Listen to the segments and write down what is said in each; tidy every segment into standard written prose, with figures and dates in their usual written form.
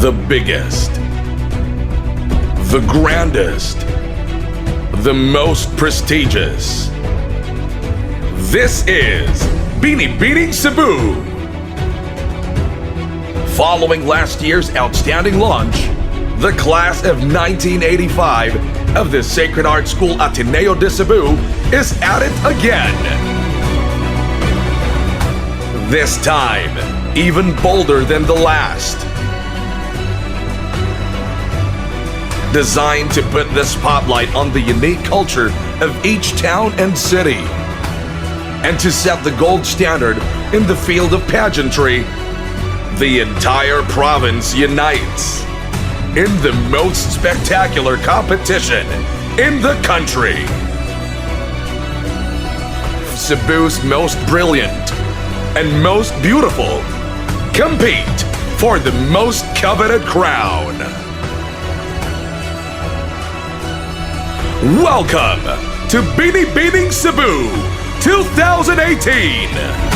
the biggest, the grandest, the most prestigious. This is Binibining Cebu. Following last year's outstanding launch, the class of 1985 of the Sacred Art School Ateneo de Cebu is at it again. This time, even bolder than the last. Designed to put the spotlight on the unique culture of each town and city, and to set the gold standard in the field of pageantry, the entire province unites in the most spectacular competition in the country. Cebu's most brilliant and most beautiful compete for the most coveted crown. Welcome to Binibining Cebu 2018!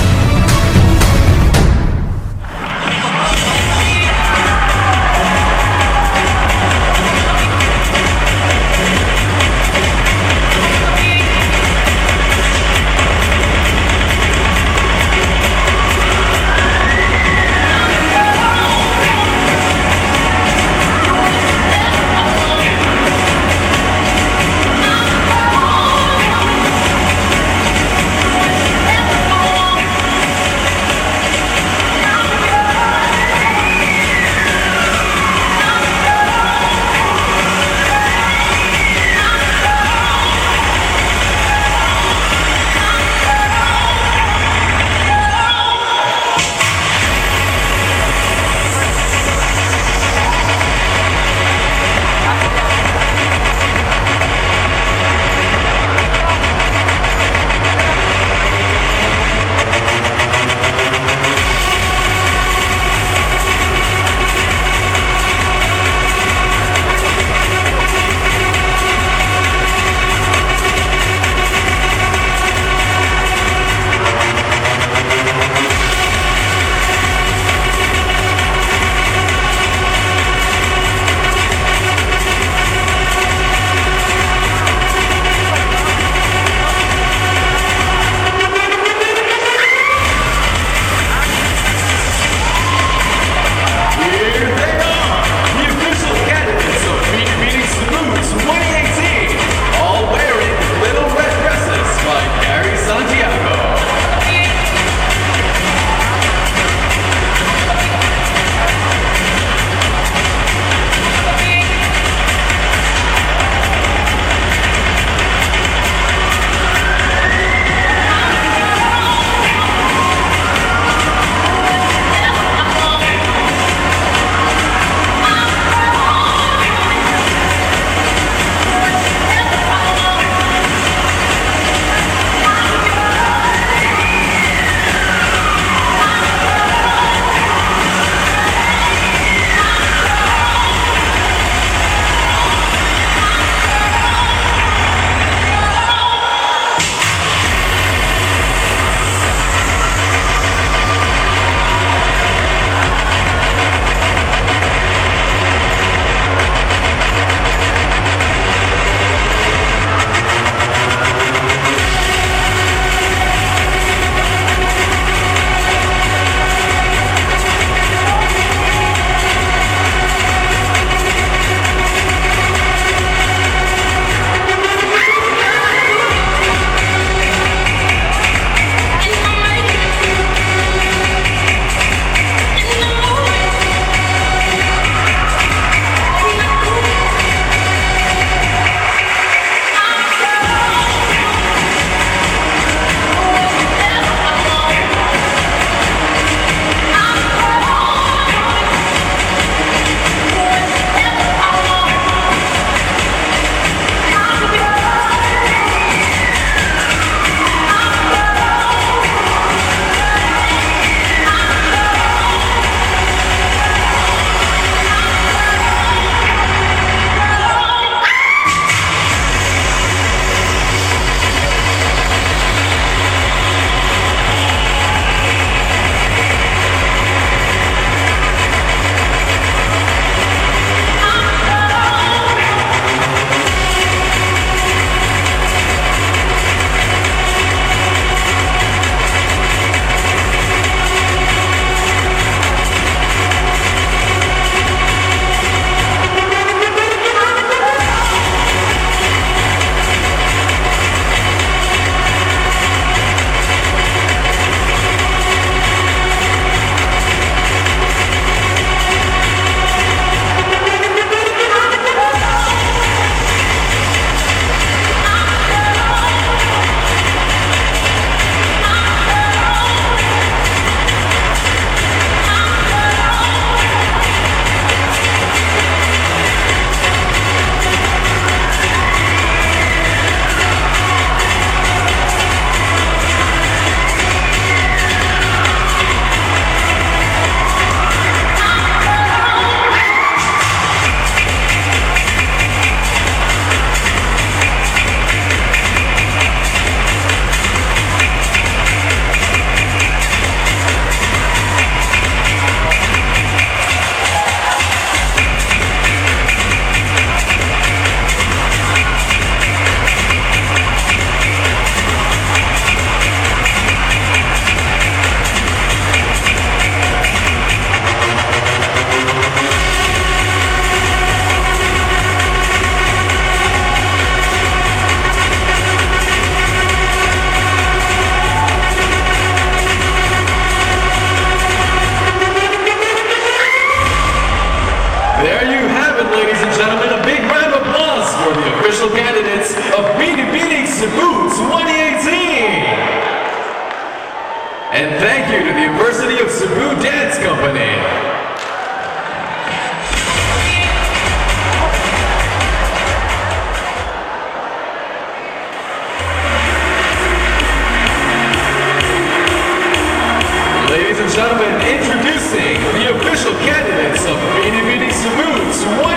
Ladies and gentlemen, introducing the official candidates of Binibining Cebu 2018.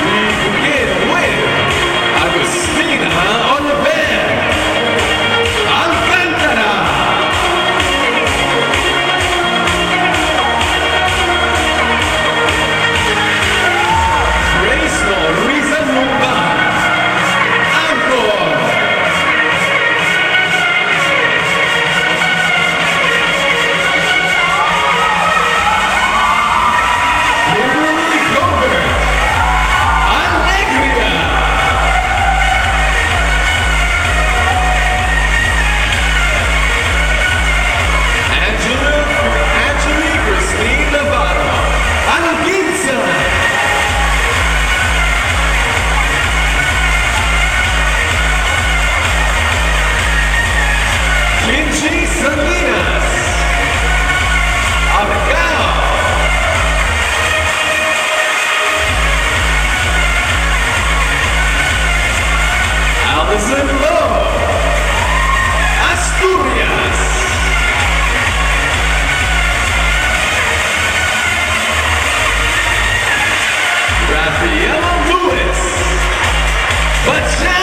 We begin with Agustina on the band. Alcantara. Graceful Rizal Lumban. Angkor. Kimberly Cover. Alegria. Angelique Christine Navarro. Alginza. Kinchi Salinas. Abacao. Allison Lowe. Asturias. Rafaela Lewis. Pageant.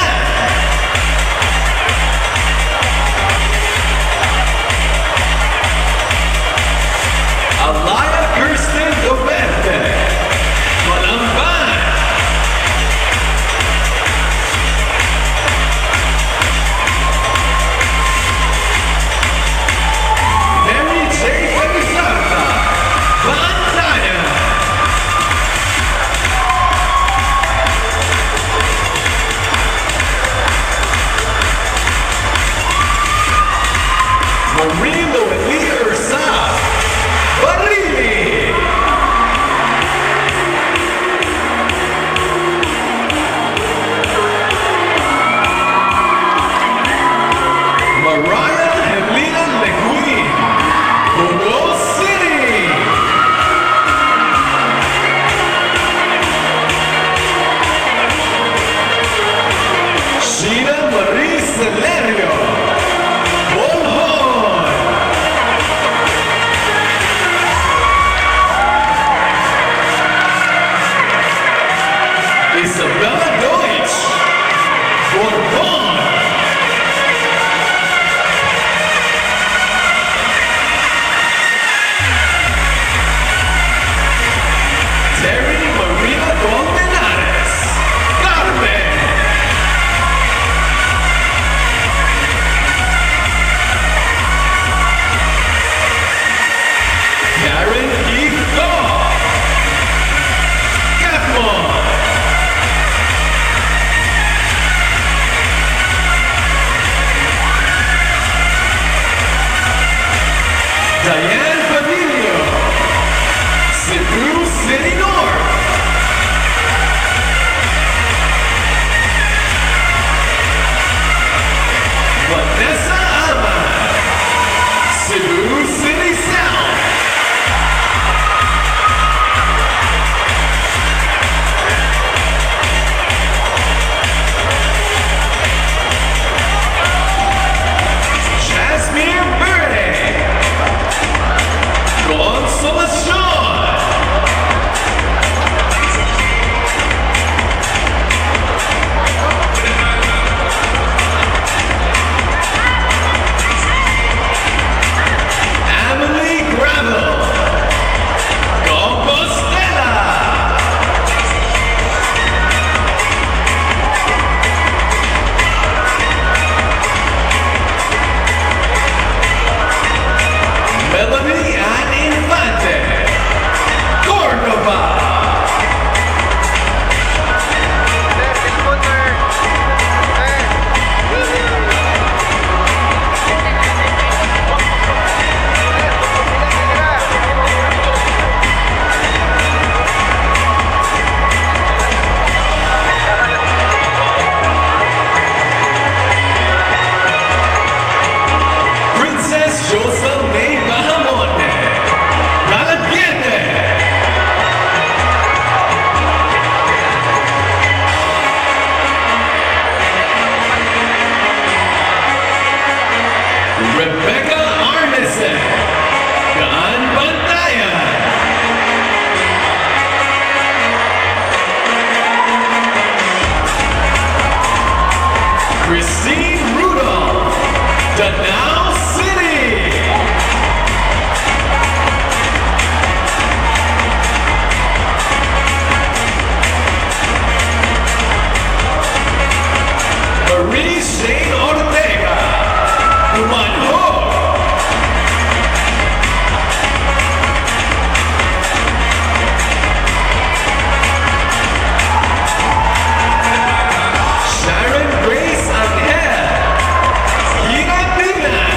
Rebecca Arneson, Daan Bantayan. Christine Rudolph, Danao City. Marie Shane Ortega, Manho. Sharon Grace Angel, Hinatina.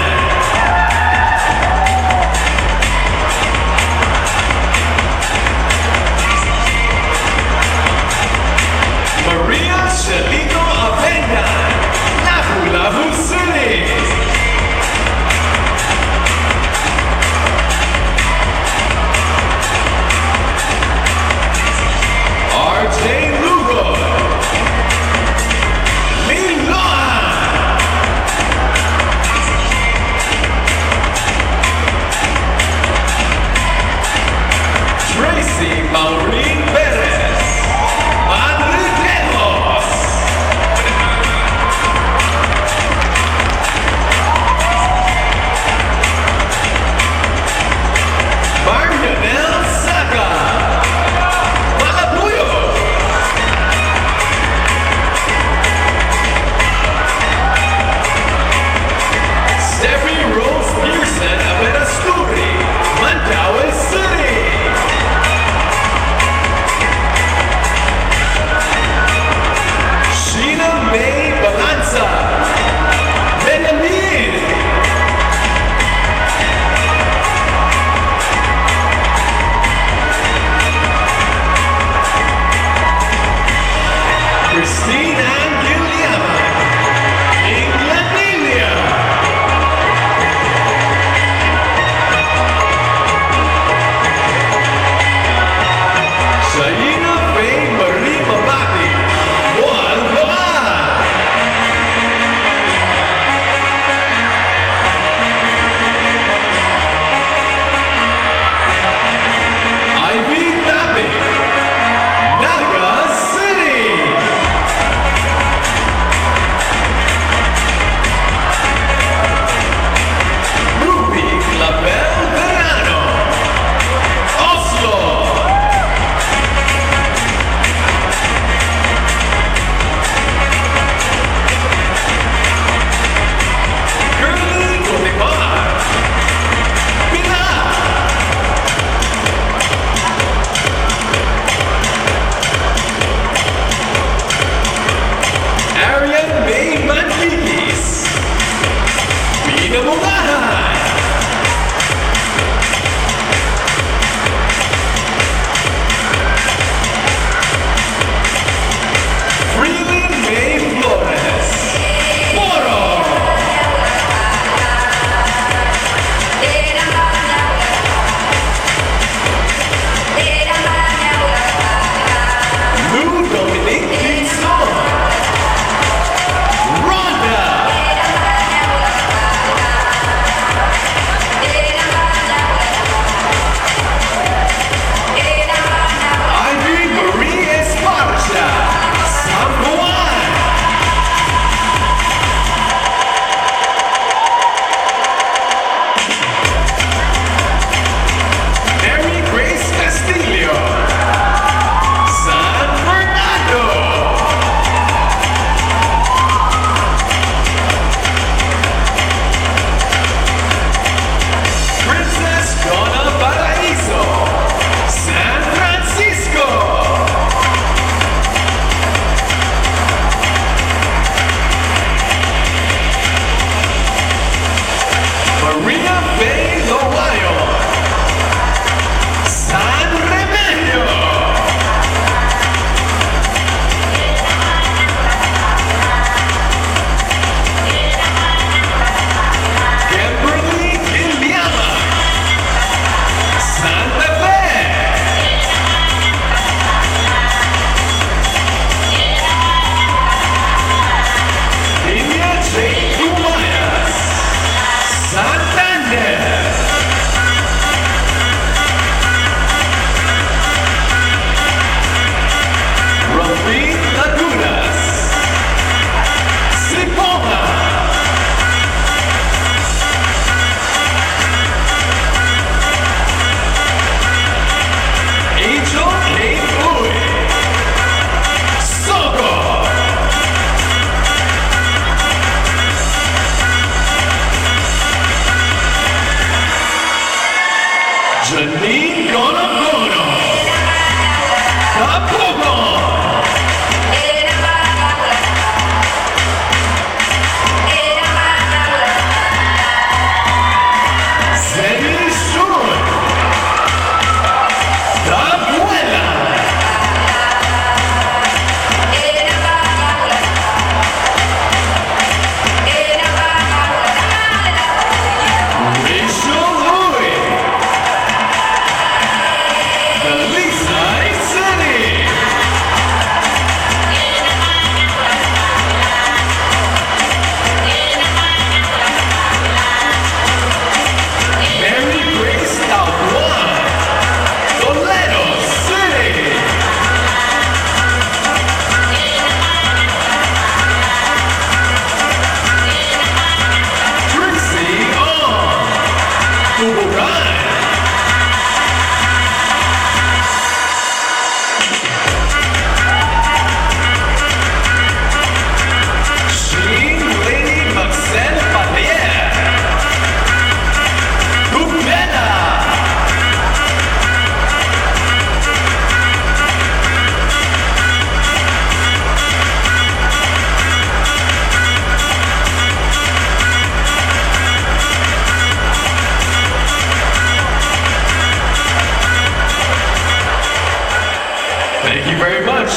very much,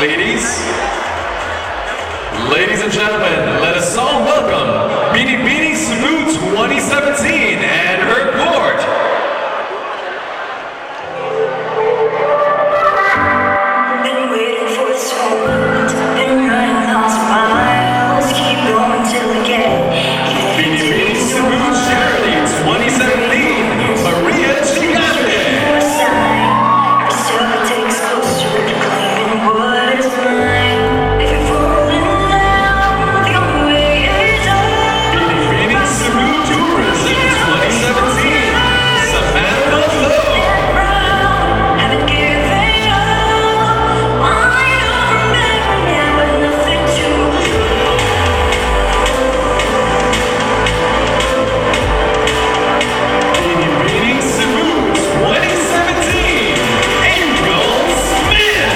ladies. Ladies and gentlemen, let us all welcome Binibining Cebu 2017 and her court. Been waiting for this moment, been running lost miles, keep going till I get it. Binibining Cebu Charity 2017, Maria Chigate. Binibining Cebu Tourism 2017, Samantha Lowe. Binibining Cebu 2017, Angel Smith.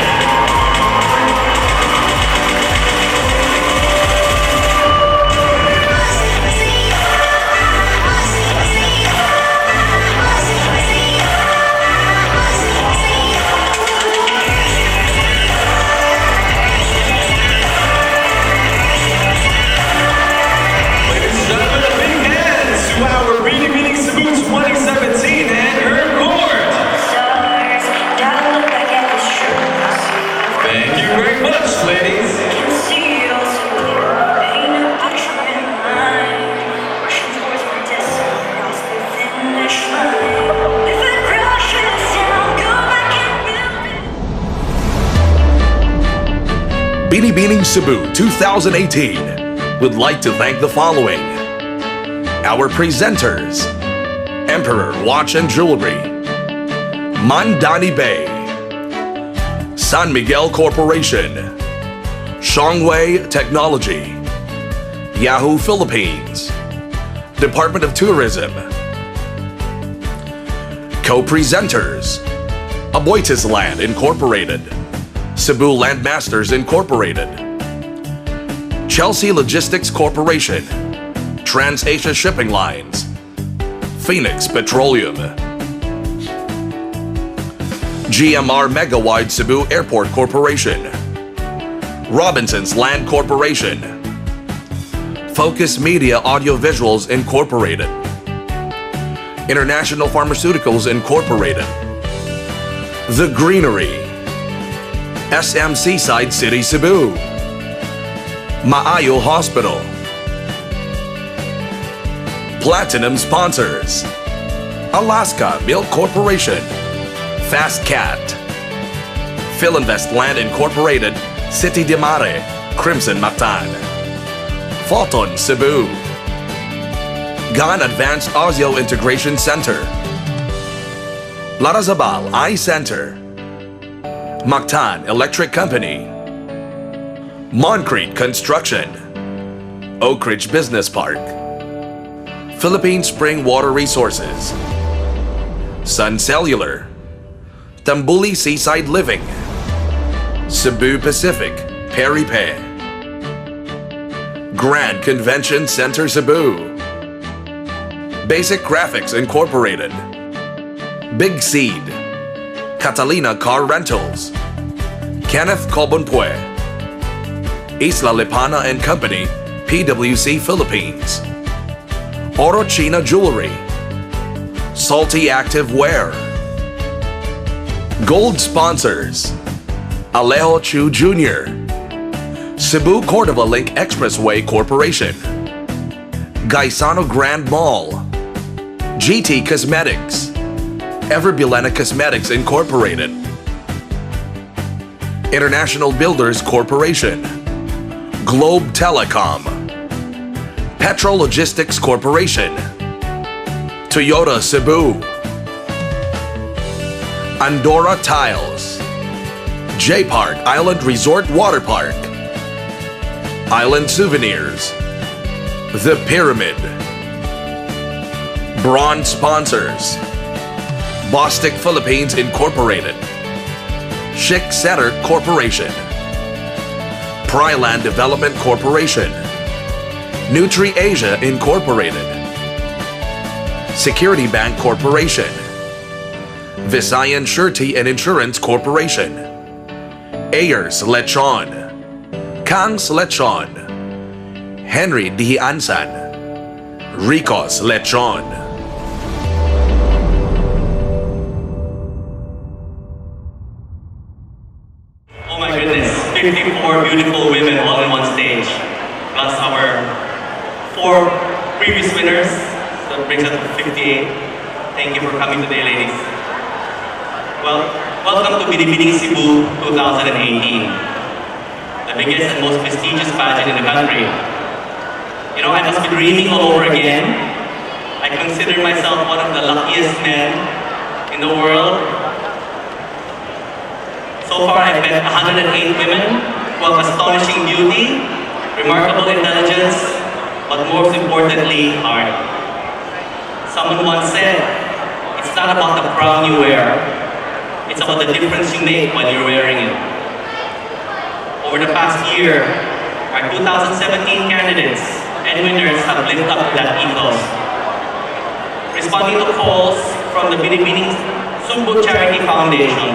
Ladies and gentlemen, a big hands to our Binibining Cebu 2017 and her court. Thank you very much, ladies. Binibining Cebu 2018 would like to thank the following: our presenters, Emperor Watch and Jewelry, Mandani Bay, San Miguel Corporation, Shongwei Technology, Yahoo Philippines, Department of Tourism. Co-presenters, Aboitiz Land Incorporated, Cebu Landmasters Incorporated, Chelsea Logistics Corporation, Trans-Asia Shipping Lines, Phoenix Petroleum, GMR Megawide Cebu Airport Corporation, Robinson's Land Corporation, Focus Media Audiovisuals Incorporated, International Pharmaceuticals Incorporated, The Greenery, SM Seaside City Cebu, Maayo Hospital. Platinum sponsors: Alaska Milk Corporation, Fast Cat, Philinvest Land Incorporated, City de Mare, Crimson Mactan, Photon Cebu, GAN Advanced Audio Integration Center, Larazabal Eye Center, Mactan Electric Company, Moncrete Construction, Oak Ridge Business Park, Philippine Spring Water Resources, Sun Cellular, Tambuli Seaside Living, Cebu Pacific, Peripe, Grand Convention Center Cebu, Basic Graphics Incorporated, Big Seed, Catalina Car Rentals, Kenneth Cobonpue, Isla Lipana and Company, PWC Philippines, Orochina Jewelry, Salty Active Wear. Gold sponsors: Alejo Chu Jr., Cebu Cordova Link Expressway Corporation, Gaisano Grand Mall, GT Cosmetics, Everbulena Cosmetics Incorporated, International Builders Corporation, Globe Telecom, Petro Logistics Corporation, Toyota Cebu, Andorra Tiles, J Park Island Resort Water Park, Island Souvenirs, The Pyramid. Bronze sponsors: Bostic Philippines Incorporated, Chic Center Corporation, Pryland Development Corporation, Nutri Asia Incorporated, Security Bank Corporation, Visayan Surety and Insurance Corporation, Ayers Lechon, Kangs Lechon, Henry Dihiansan, Ricos Lechon. Oh my goodness, 54 beautiful women all in one stage, plus our 4 previous winners, so that brings us to 58. Thank you for coming today, ladies. Well, welcome to Binibining Cebu 2018, the biggest and most prestigious pageant in the country. You know, I must be dreaming all over again. I consider myself one of the luckiest men in the world. So far, I've met 108 women who have astonishing beauty, remarkable intelligence, but most importantly, heart. Someone once said, it's not about the crown you wear, it's about the difference you make while you're wearing it. Over the past year, our 2017 candidates and winners have lived up to that ethos. Responding to calls from the Binibining Cebu Charity Foundation,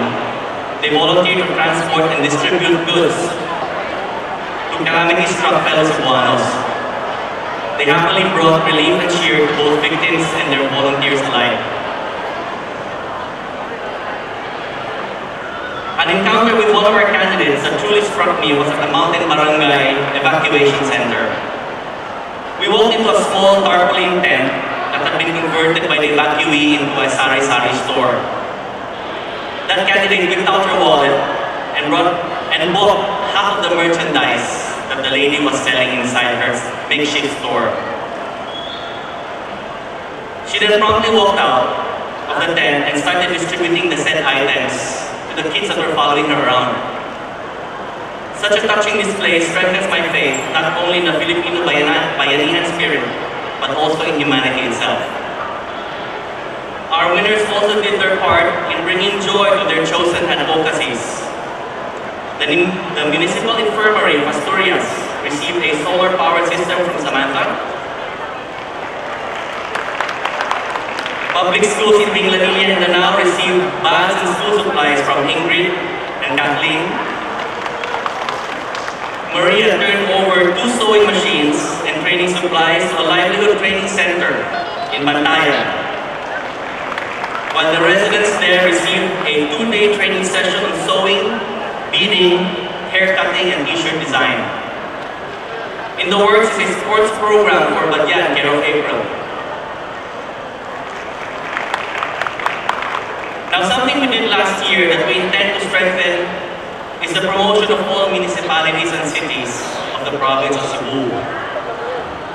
they volunteer to transport and distribute goods to calamity-struck fellow Cebuanos. They happily brought relief and cheer to both victims and their volunteers alike. An encounter with one of our candidates that truly struck me was at the Mountain Barangay Evacuation Center. We walked into a small tarpaulin tent that had been converted by the evacuee into a sari-sari store. That candidate whipped out her wallet and bought half of the merchandise that the lady was selling inside her makeshift store. She then promptly walked out of the tent and started distributing the said items to the kids that were following her around. Such a touching display strengthens my faith not only in the Filipino bayanihan spirit, but also in humanity itself. Our winners also did their part in bringing joy to their chosen advocacies. The Municipal Infirmary of Asturias received a solar-powered system from Samantha. Public schools in Bingladilla and Danao received bags and school supplies from Ingrid and Kathleen. Maria turned over 2 sewing machines and training supplies to a livelihood training center in Bantayan, while the residents there received a 2-day training session on sewing, beading, hair cutting, and t-shirt design. In the works is a sports program for Badyan, care of April. Now, something we did last year that we intend to strengthen is the promotion of all municipalities and cities of the province of Cebu.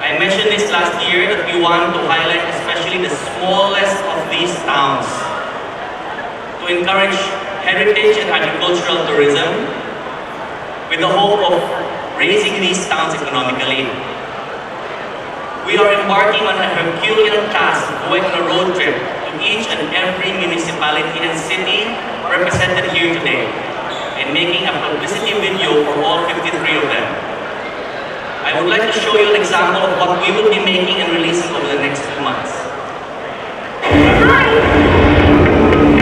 I mentioned this last year that we want to highlight especially the smallest of these towns to encourage heritage and agricultural tourism with the hope of raising these towns economically. We are embarking on a Herculean task of going on a road trip to each and every municipality and city represented here today and making a publicity video for all 53 of them. I would like to show you an example of what we will be making and releasing over the next 2 months. Hi!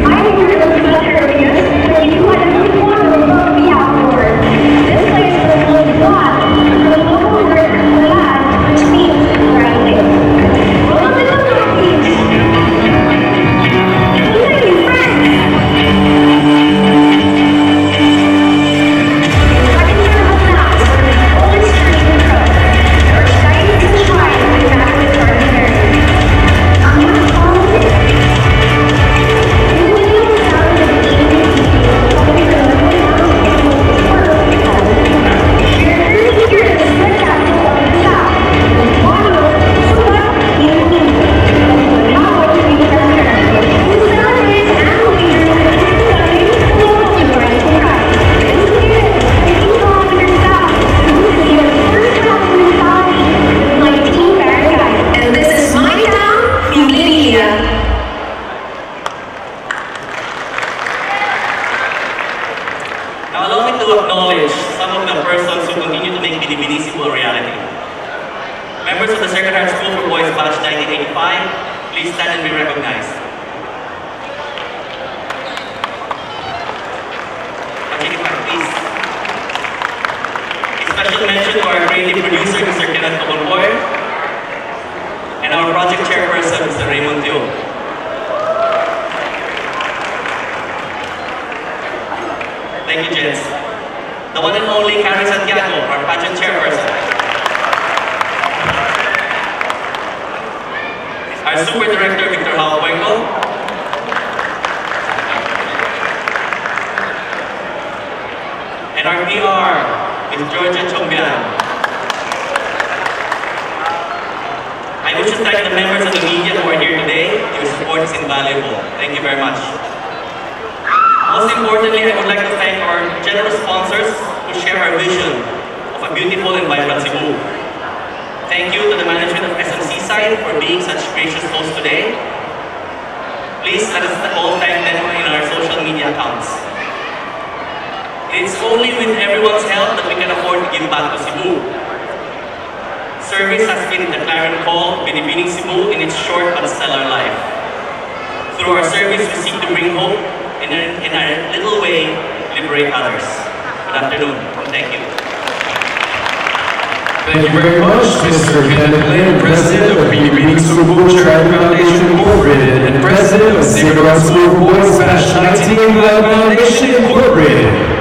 I'm here to discuss your reviews, but you might have been wondering what we have for. This place was called God, the local word for land, which means rising. Welcome to the Philippines! Look at you, friends! Now allow me to acknowledge some of the persons who continue to make Binibining Cebu a reality. Members of the Secretariat School for Boys Batch 1985, please stand and be recognized. Please. special mention to our creative producer, Mr. Kenneth Kamonpoy, and our project chairperson, Mr. Raymond Teo. Thank you, gents. The one and only Cary Santiago, our pageant chairperson. Our super director, Victor Halpuenco. And our PR, Ms. Georgia Chongbian. I wish to thank the members of the media who are here today. Your support is invaluable. Thank you very much. Most importantly, I would like to thank our generous sponsors who share our vision of a beautiful and vibrant Cebu. Thank you to the management of SM Seaside for being such gracious hosts today. Please let us all thank them in our social media accounts. It's only with everyone's help that we can afford to give back to Cebu. Service has been the clarion call, Binibining Cebu in its short but stellar life. Through our service, we seek to bring hope and in our little way, liberate others. Good afternoon, and thank you. Thank you very much, Mr. Kenneth Lim, President of Binibining Cebu Charity Foundation Incorporated and President of Sacred Heart School for Boys Batch 19 Foundation Incorporated.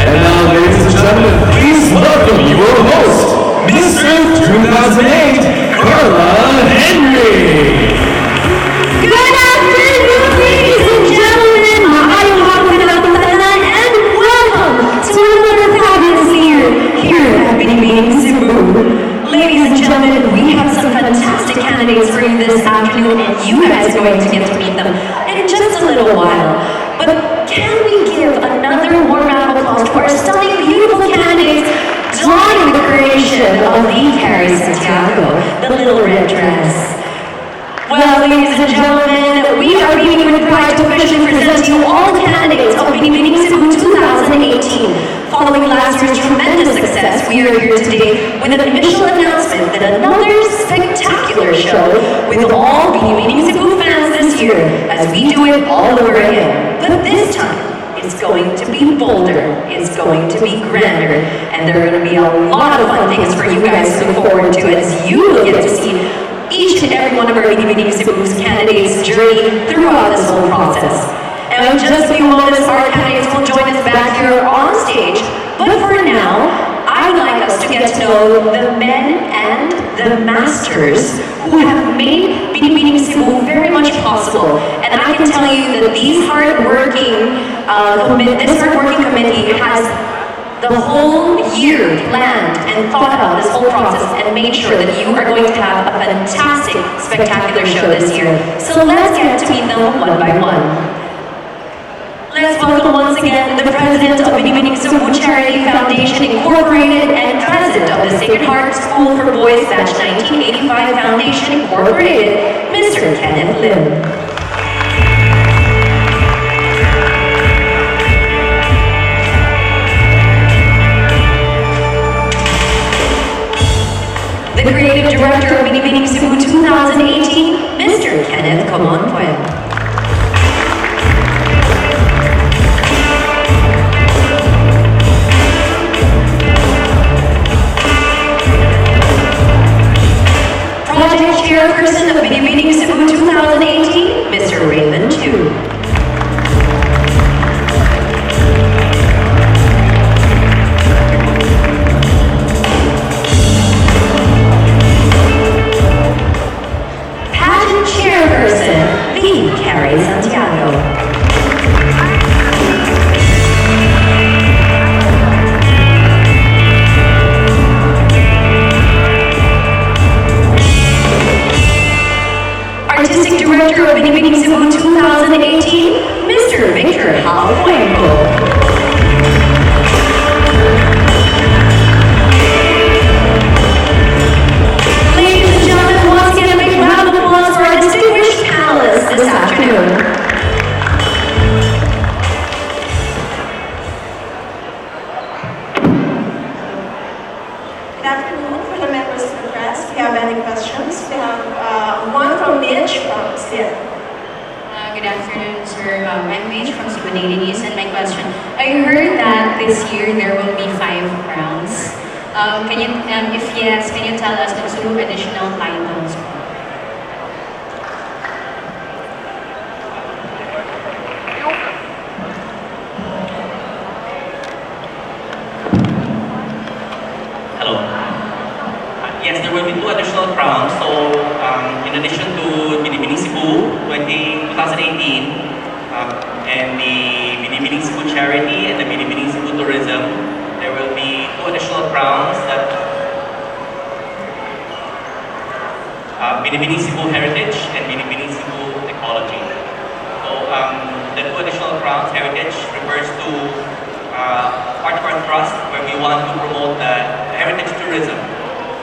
And now, ladies and gentlemen, please welcome your host, Mr. 2008, Carla Henry. Good afternoon, ladies and gentlemen. Maayong hapon na tanan, and welcome to another fabulous year here at Binibining Cebu. Ladies and gentlemen, we have some fantastic candidates for you this afternoon, and you guys are going to get to meet them in just a little while. But can we give another warm round of applause to our stunning, beautiful candidates drawing the creation of the Cary Santiago, the little red dress? Well, ladies and gentlemen, we are beaming with pride to officially present to you all candidates of Binibining Cebu 2018. Following last year's tremendous success, we are here today with an official announcement that another spectacular show with all Binibining Cebu fans this year, as we do it all over again. But this time, it's going to be bolder, it's going to be grander, and there are going to be a lot of fun things for you guys to look forward to as you will get to see each and every one of our Binibining Cebu's candidates' journey throughout this whole process. And in just a few moments, our candidates will join us back here on stage. But for now, I'd like us to get to know the men and the masters who have made Binibining Cebu very much possible. And I can tell you that this hardworking committee has the whole year planned and thought about this whole process and made sure that you are going to have a fantastic, spectacular show this year. So let's get to meet them one by one. Let's welcome once again the President of Binibining Cebu Charity Foundation Incorporated and President of the Sacred Heart School for Boys Batch 1985 Foundation Incorporated, Mr. Kenneth Lim. The Creative Director of Binibining Cebu 2018, Mr. Kenneth Kamonpoy. Project Chairperson of Binibining Cebu 2018, Mr. Raymond Teo. Pageant Chairperson, the Cary Santiago. Artistic Director of Binibining Cebu 2018, Mr. Victor Halpuenco. Ladies and gentlemen, once again a big round of applause for our distinguished panelists this afternoon. Good afternoon for the members of the press. If you have any questions, we have one from Mitch from Binibining from Cebu Daily News, and my question, I heard that this year there will be 5 crowns. Can you, if yes, can you tell us the 2 additional titles? Hello. Yes, there will be 2 additional crowns. So, in addition to Binibining Cebu 2018, and the Binibining Cebu Charity and the Binibining Cebu Tourism, there will be 2 additional crowns that Binibining Cebu Heritage and Binibining Cebu Ecology. So, the 2 additional crowns, Heritage, refers to part of our trust where we want to promote the heritage tourism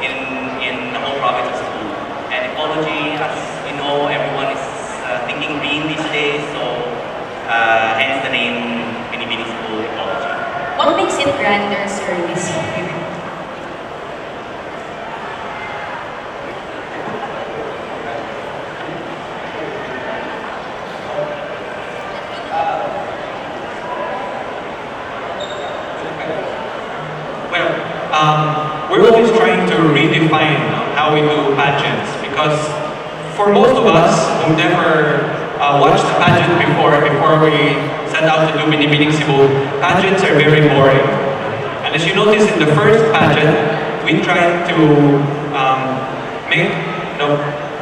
in the whole province of Cebu. And ecology, as we know, everyone is thinking green these days, so hence the name Binibining Cebu Ecology. What makes it grander, sir, this year? We're always trying to redefine how we do pageants because for most of us who never watched the pageant before we set out to do Binibining Cebu, pageants are very boring. And as you notice in the first pageant, we tried to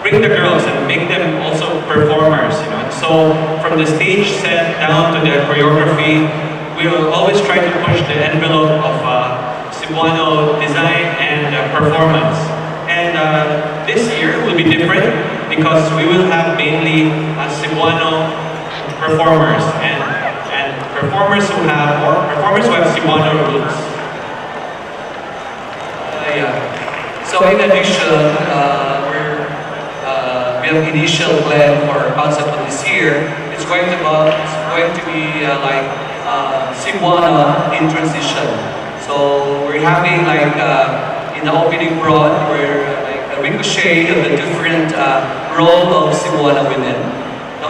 bring the girls and make them also performers. And so from the stage set down to the choreography, we will always try to push the envelope of Cebuano design and performance. And this year will be different because we will have mainly Cebuano performers and performers who have Cebuano roots. So in addition, we have initial plan for concept of this year. It's going to be like Cebuana in transition. So we're having like in the opening broad, we're like a ricochet of the different role of Cebuana women,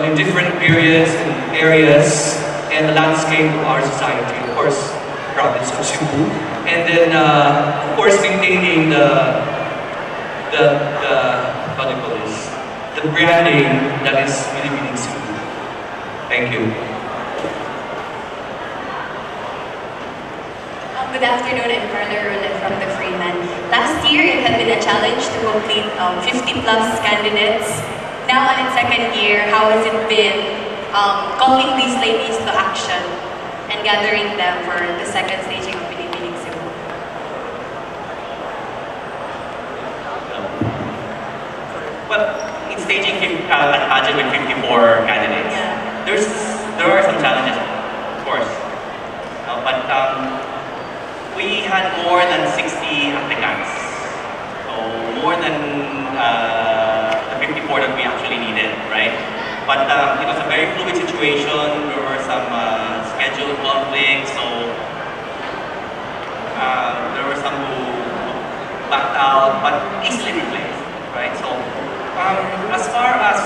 in different periods and areas and the landscape of our society, of course, province of Cebu, and then of course maintaining the what do you call this, the branding that is Binibining Cebu. Thank you. Good afternoon, I'm Carla Roland from the Freeman. Last year, it had been a challenge to complete 50 plus candidates. Now, in its second year, how has it been calling these ladies to action and gathering them for the second staging of Binibining Cebu? Well, in staging a pageant with 54 candidates, there are some challenges, of course. But we had more than 60 applicants, so more than the 54 that we actually needed, right? But it was a very fluid situation. There were some schedule conflicts, so there were some who backed out, but easily replaced, right? So as far as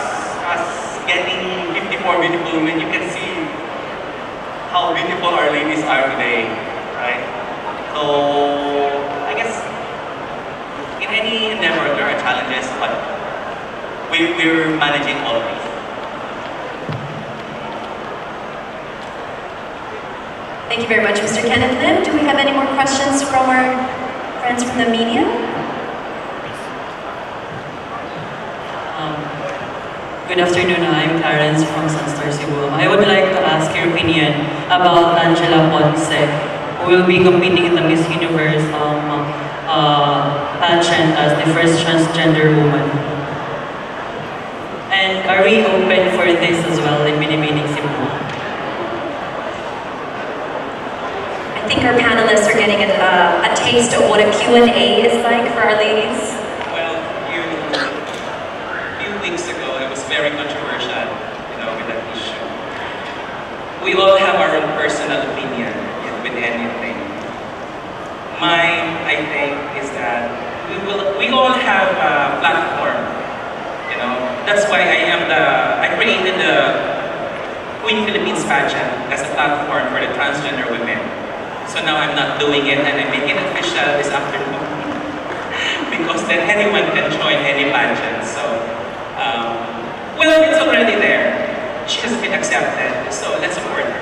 getting 54 beautiful women, you can see how beautiful our ladies are today, right? So, I guess in any endeavor there are challenges, but we're managing all of these. Thank you very much, Mr. Kenneth Lim. Do we have any more questions from our friends from the media? Good afternoon, I'm Clarence from Sunstar Cebu. I would like to ask your opinion about Angela Ponce, who will be competing in the Miss Universe pageant as the first transgender woman. And are we open for this as well in Binibining Cebu? I think our panelists are getting a taste of what a Q&A is like for our ladies. Well, a few weeks ago, it was very controversial, with that issue. We all have our own personal opinion with anything. Mine, I think, is that we all have a platform. That's why I created the Queen Philippines pageant as a platform for the transgender women. So now I'm not doing it, and I make it official this afternoon because then anyone can join any pageant. So, well, it's already there. She has been accepted, so let's support her.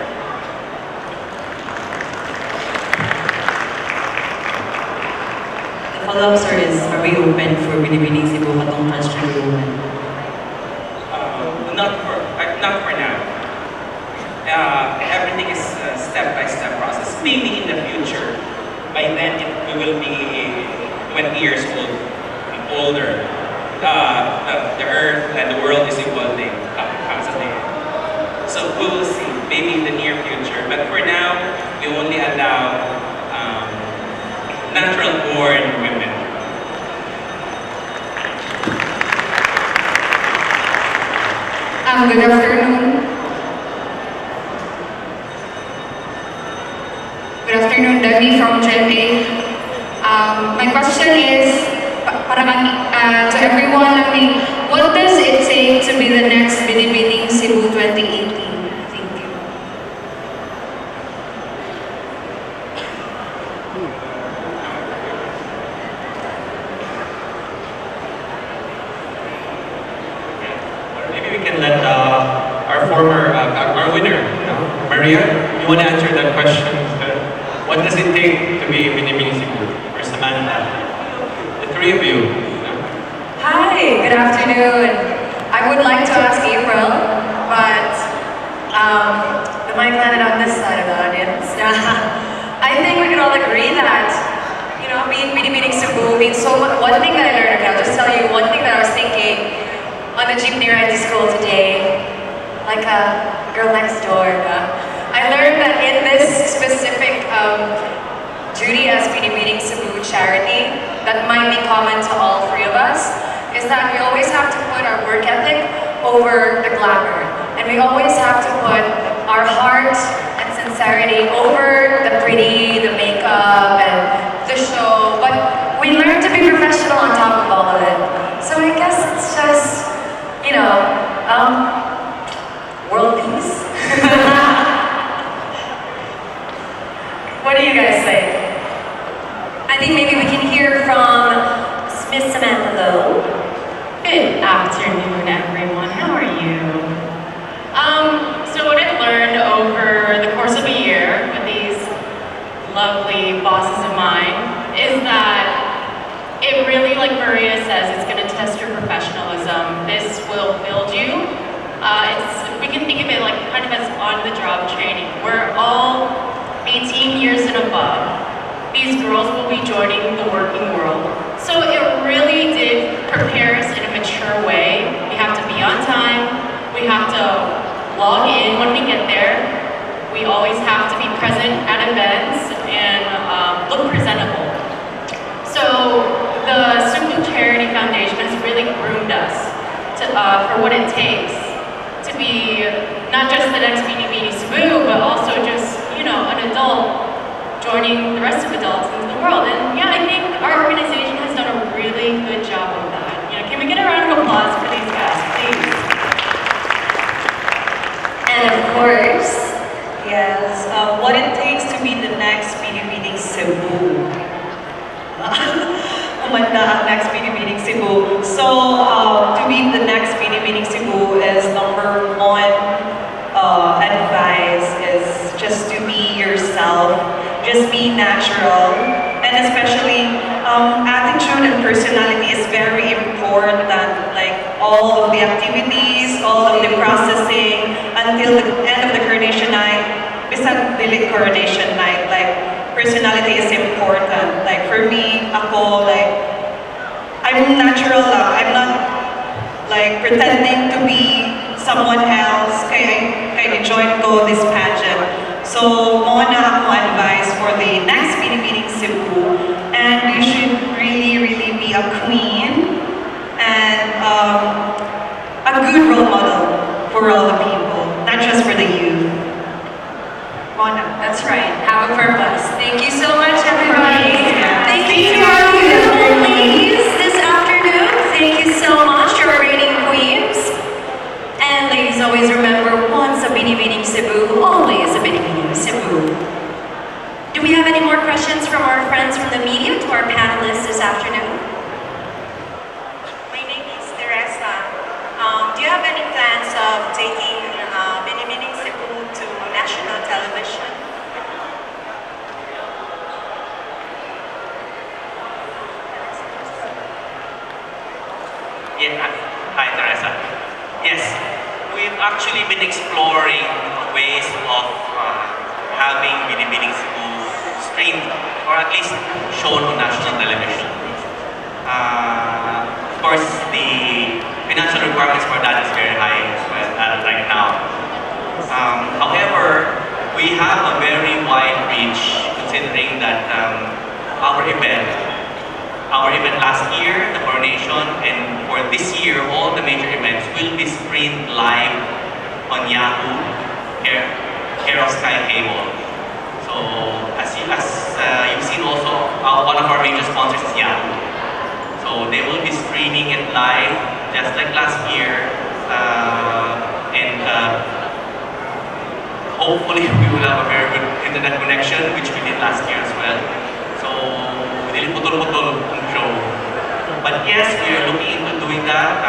The follow-up, sir, is are we open for Binibining Cebu katong transgender woman? Not for now. Everything is a step-by-step process. Maybe in the future, by then we will be 20 years old, older. The earth and the world is evolving constantly. So we will see, maybe in the near future. But for now, we only allow natural-born women. Good afternoon. Good afternoon, Debbie from Gen A. My question is, to everyone, what does it take to be the next Binibining Cebu 2018? Thank you. Maybe we can let our winner, Maria, you want to answer that question? What does it take to be Binibining Cebu? Or Samantha? The three of you. Hi, good afternoon. I would like to ask April, but the mic landed on this side of the audience. I think we can all agree that, being Binibining Cebu means so much. One thing that I learned, okay, I'll just tell you one thing that I was thinking on the jeepney ride to school today, like a girl next door. I learned that in this specific duty as Binibining Cebu charity, that might be common to all three of us, is that we always have to put our work ethic over the glamour. And we always have to put our heart and sincerity over the pretty, the makeup, and the show. But we learn to be professional on top of all of it. So I guess it's just, world peace. What do you guys think? I think maybe we can hear from Miss Samantha though. Good afternoon, everyone. How are you? So what I've learned over the course of a year with these lovely bosses of mine is that it really, like Maria says, it's going to test your professionalism. This will build you. We can think of it like kind of as on-the-job training. We're all 18 years and above. These girls will be joining the working world. So it really did prepare us in a mature way. We have to be on time. We have to log in when we get there. We always have to be present at events and look presentable. So the Cebu Charity Foundation has really groomed us for what it takes to be not just the next Binibining Cebu, but also just, an adult joining the rest of adults in the world. And yeah, I think our organization has done a really good job of that. Can we get a round of applause for these guys, please? And of course, yes, what it takes to be the next Binibining Cebu. Next Binibining Cebu. So, to be the next Binibining Cebu is number one advice is just to be yourself, just be natural, and especially attitude and personality is very important. Like all of the activities, all of the processing until the end of the coronation night, besides the coronation night, like personality is important. Like for me, ako, like I'm natural lang. I'm not like pretending to be someone else. Kaya join ko this pageant. So, mo na akong advice for the next Binibining Cebu. And you should really, really be a queen and a good role model for all the people, not just for the youth. Mona, that's right. Have a purpose. Thank you so much, everybody. Thank you to our beautiful ladies this afternoon. Thank you so much to our reigning queens. And ladies, always remember, once a Binibining Cebu, always a Binibining Cebu. Do we have any more questions from our friends from the media to our panelists this afternoon? My name is Teresa. Do you have any plans of taking Binibining Cebu to national television? Yeah, hi Teresa. Yes, we've actually been exploring ways of having Binibining Cebu streamed or at least shown on national television. Of course, the financial requirements for that is very high right now. However, we have a very wide reach considering that our event last year, the coronation, and for this year, all the major events will be streamed live on Yahoo, Care of Sky Cable. So as you've seen also, one of our major sponsors is Yahoo. So they will be streaming it live just like last year, and hopefully we will have a very good internet connection, which we did last year as well. So hindi putol-putol ang show. But yes, we are looking into doing that.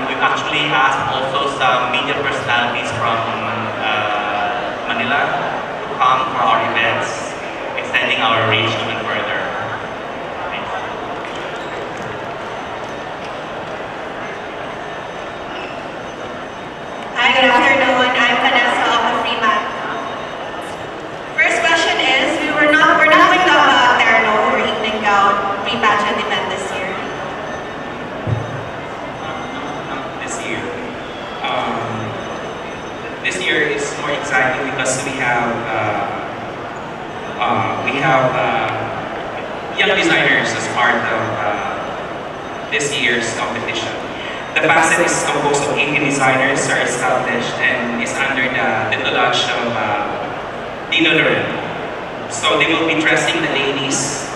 We've actually asked also some media personalities from Manila to come for our events, extending our reach even further. Thanks. Hi, good afternoon. I'm Vanessa of the Freeman. First question is, we're not going to have a terno or evening gown pre-pageant event this year. This year is more exciting because we have young designers as part of this year's competition. The facet is composed of 18 designers are established and is under the tutelage of Dino Loren. So they will be dressing the ladies.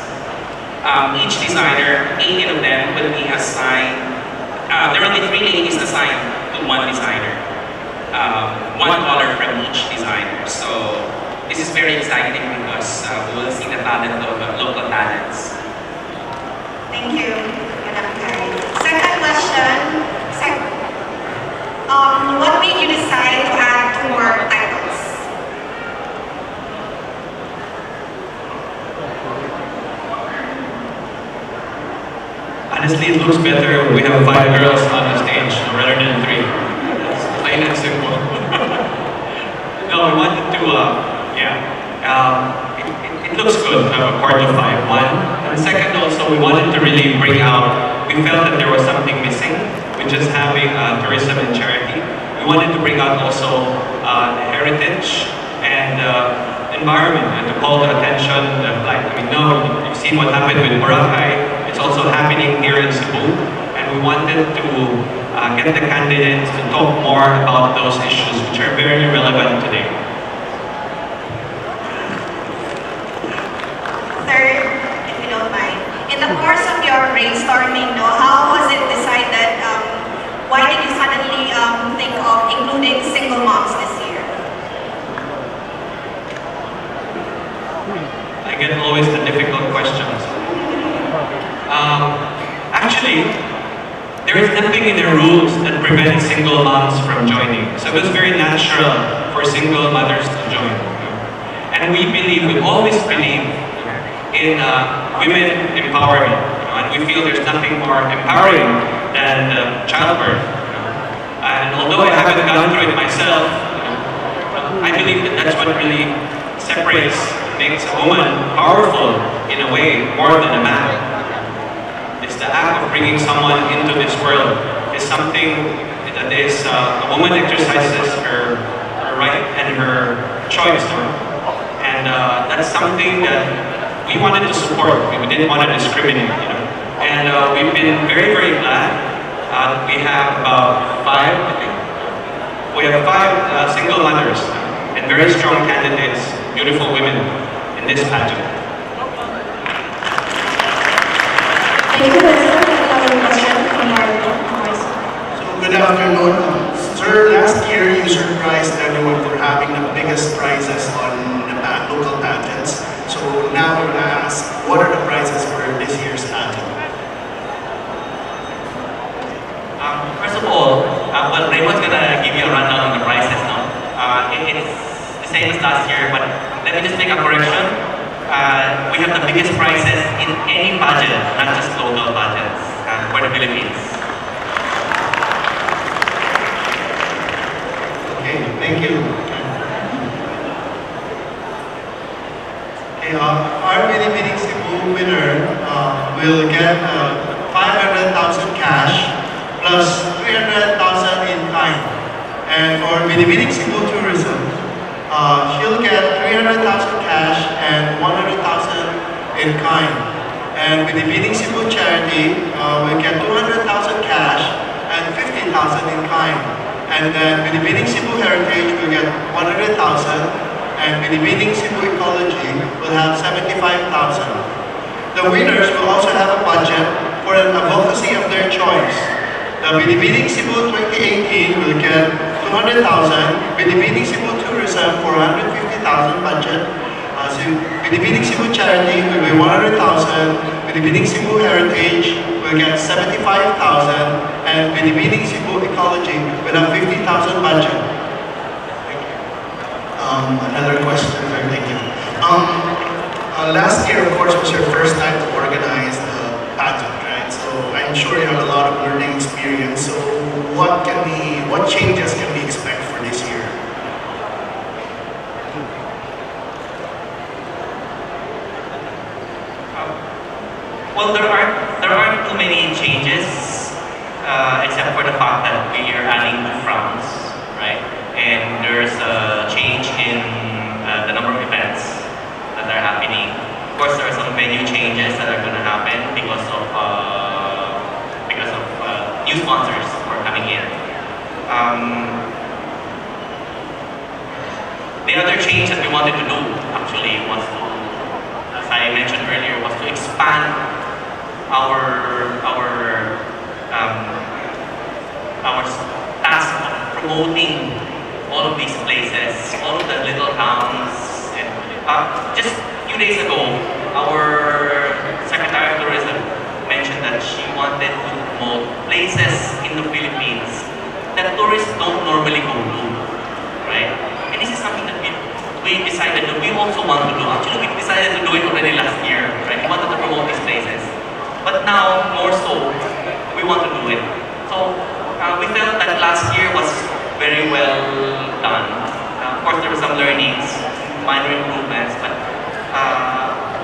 Each designer, 18 of them will be assigned. There will be 3 ladies assigned to 1 designer. 1 color from each designer. So this is very exciting because we will see the talent of local talents. Thank you, Madam Cary. Second question. What made you decide to add 2 more titles? Honestly, it looks better when we have 5 girls on the stage rather than 3. That's plain and simple. No, we wanted to, it looks good to have a quart of 5, 1. And second, also, we wanted to really bring out, we felt that there was something missing, which is having tourism and charity. We wanted to bring out also the heritage and environment and to call the attention that, like, now you've seen what happened with Boracay. It's also happening here in Cebu, and we wanted to get the candidates to talk more about those issues which are very relevant today. Third, if you don't mind, in the course of your brainstorming, how was it decided, why did you suddenly think of including single moms this year? I get always the difficult questions. Actually, there is nothing in the rules that prevents single moms from joining. So it was very natural for single mothers to join. And we always believe in women empowerment. And we feel there's nothing more empowering than childbirth. And although I haven't gone through it myself, I believe that that's what really separates, makes a woman powerful in a way more than a man. It's the act of bringing someone into this world is something that is, a woman exercises her right and her choice. And that's something that we wanted to support. We didn't want to discriminate, And we've been very, very glad. We have 5, I think. We have 5 single mothers and very strong candidates, beautiful women in this pageant. Thank you. Let's have another question from our So good afternoon. Sir, last year you surprised everyone for having the biggest prizes on the local pageants. So now we're going to ask, what are the prizes for this year's pageant? First of all, well, Raymond's gonna give you a rundown on the prizes now. It's the same as last year, but let me just make a correction. We have the biggest prizes in any pageant, not just local pageants, for the Philippines. Okay, thank you. Okay, our Binibining Cebu winner will get 500,000 cash plus 300,000 in kind. And for Binibining Cebu Tourism, she'll get 300,000 cash and 100,000 in kind. And Binibining Cebu Charity will get 200,000 cash and 50,000 in kind. And then Binibining Cebu Heritage will get 100,000 and Binibining Cebu Ecology will have 75,000. The winners will also have a budget for an advocacy of their choice. The Binibining Cebu 2018 will get 200,000, Binibining Cebu Tourism 450,000 budget, Binibining Cebu Charity will be 100,000, Binibining Cebu Heritage will get 75,000, and Binibining Cebu Ecology will have 50,000 budget. Another question, sir, thank you. Last year, of course, was your first time to organize the pageant, right? So I'm sure you have a lot of learning experience. So what changes can we expect for this year? Well, there aren't too many changes, except for the fact that we are adding new fronts, right? And there's a change in the number of events that are happening. Of course, there are some venue changes that are going to happen because of new sponsors who are coming in. The other change that we wanted to do actually was to, as I mentioned earlier, was to expand our task of promoting all of these places, all of the little towns. And just a few days ago, our Secretary of Tourism mentioned that she wanted to promote places in the Philippines that tourists don't normally go to, right? And this is something that we decided that we also want to do. Actually, we decided to do it already last year, right? We wanted to promote these places. But now, more so, we want to do it. So, we felt that last year was very well done. Of course, there were some learnings, minor improvements, but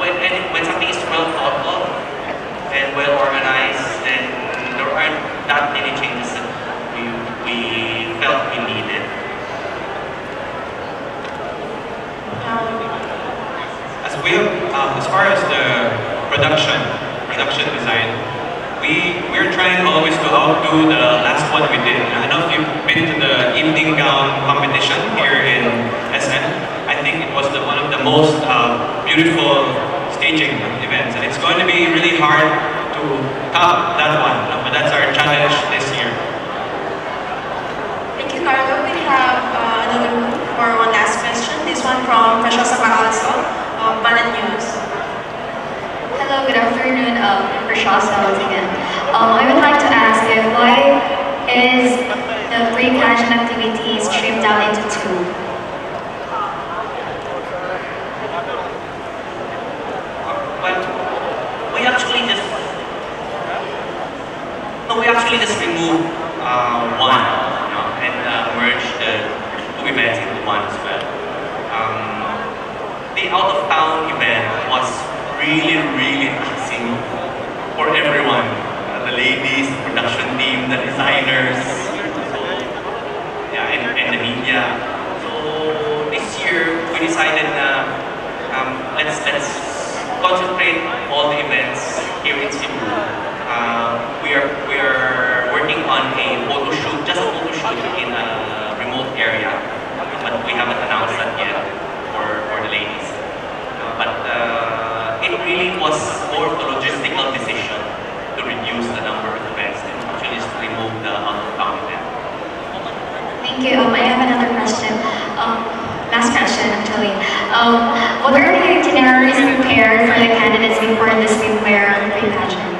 when something is well thought of and well organized, then there aren't that many changes that we felt we needed. As far as the production design, we're trying always to outdo the last one we did. I don't know if you've been to the evening gown competition here in SM. I think it was one of the most beautiful staging events, and it's going to be really hard to top that one. But that's our challenge this year. Thank you, Carlo. We have another room for one last question. This one from Preciosa Paalso of Banan News. Hello, good afternoon, Prashasa once again. I would like to ask why is the 3 pageant activities trimmed down into 2? Well, we actually just removed one, and merged the 2 events into one as well. The out-of-town event was really taxing for everyone. The ladies, the production team, the designers, and the media. So this year we decided let's concentrate all the events here in Cebu. We are working on a photo shoot, just a photo shoot in a remote area, but we haven't announced that yet for the ladies. But it really was more of a logistical decision to reduce the number of events and actually just remove the out-of-town event. Thank you. I have another question. What are the itineraries prepared for the candidates before this pre-pageant?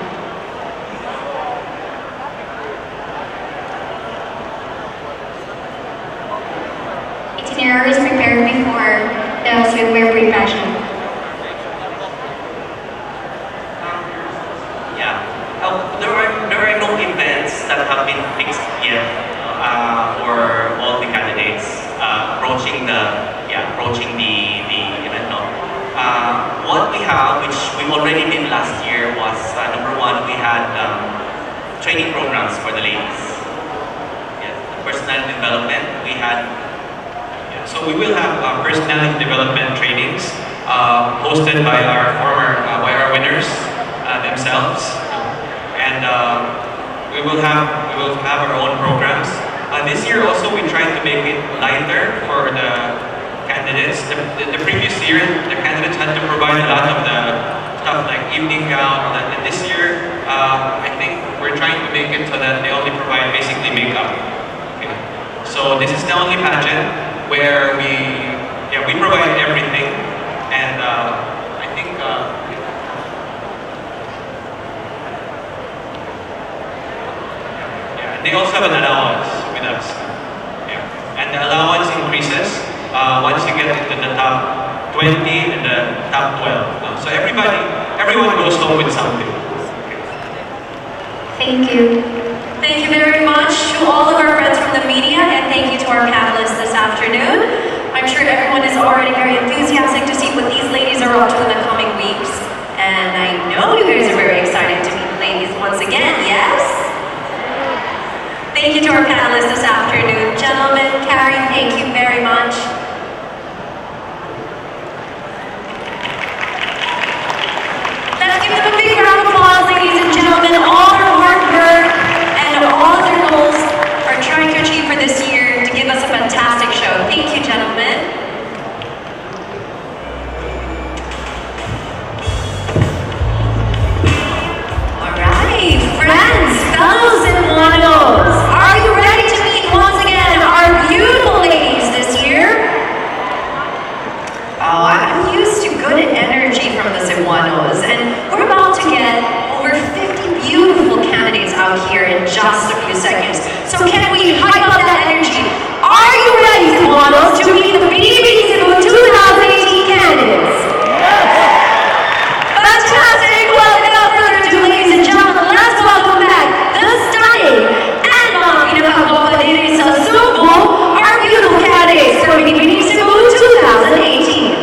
Itineraries prepared before the swimwear pre-pageant. There are no events that have been fixed yet for all the candidates approaching the event. No. What we have, which we already did last year, was number one, we had training programs for the ladies. Yeah, personal development. We had. So we will have personality development trainings hosted by our winners themselves, and we will have our own programs. This year also we tried to make it lighter for the candidates. The previous year the candidates had to provide a lot of the stuff like evening gown, and this year I think we're trying to make it so that they only provide basically makeup. Okay. So this is the only pageant where we provide everything, and I think they also have an allowance with us. Yeah. And the allowance increases once you get into the top 20 and the top 12. So everyone goes home with something. Thank you. Thank you very much to all of our friends from the media, and thank you to our panelists this afternoon. I'm sure everyone is already very enthusiastic to see what these ladies are up to in the coming weeks. And I know you guys are very excited to meet the ladies once again, yes? Thank you to our panelists this afternoon. Gentlemen, Cary, thank you very much. Let's give them a big round of applause, ladies and gentlemen. All their hard work and all their goals are trying to achieve for this year to give us a fantastic show. Thank you, gentlemen. All right, friends, fellows and wanos, are you ready to meet once again our beautiful ladies this year? Oh, I'm used to good energy from the Cebuanos, and we're about to get over 50 beautiful candidates out here in just a few seconds. So can we hype up that energy? Are you ready, Cebuanos, to meet the Binibining Cebu 2018 candidates? Fantastic! Well, without further ado, ladies and gentlemen, let's welcome back the stunning and mga pinakagwapa ladies sa Cebu, our beautiful candidates for Binibining Cebu 2018.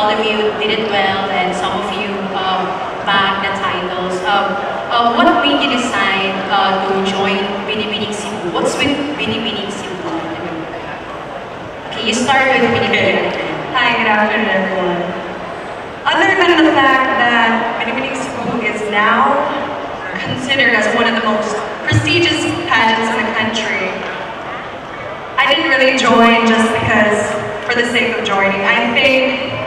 all of you did it well, and some of you bagged the titles. What made you decide to join Binibining Cebu? What's with Binibining Cebu? Okay, you start with Binibining. Hi, good afternoon, everyone. Other than the fact that Binibining Cebu is now considered as one of the most prestigious pageants in the country, I didn't really join just because, for the sake of joining. I think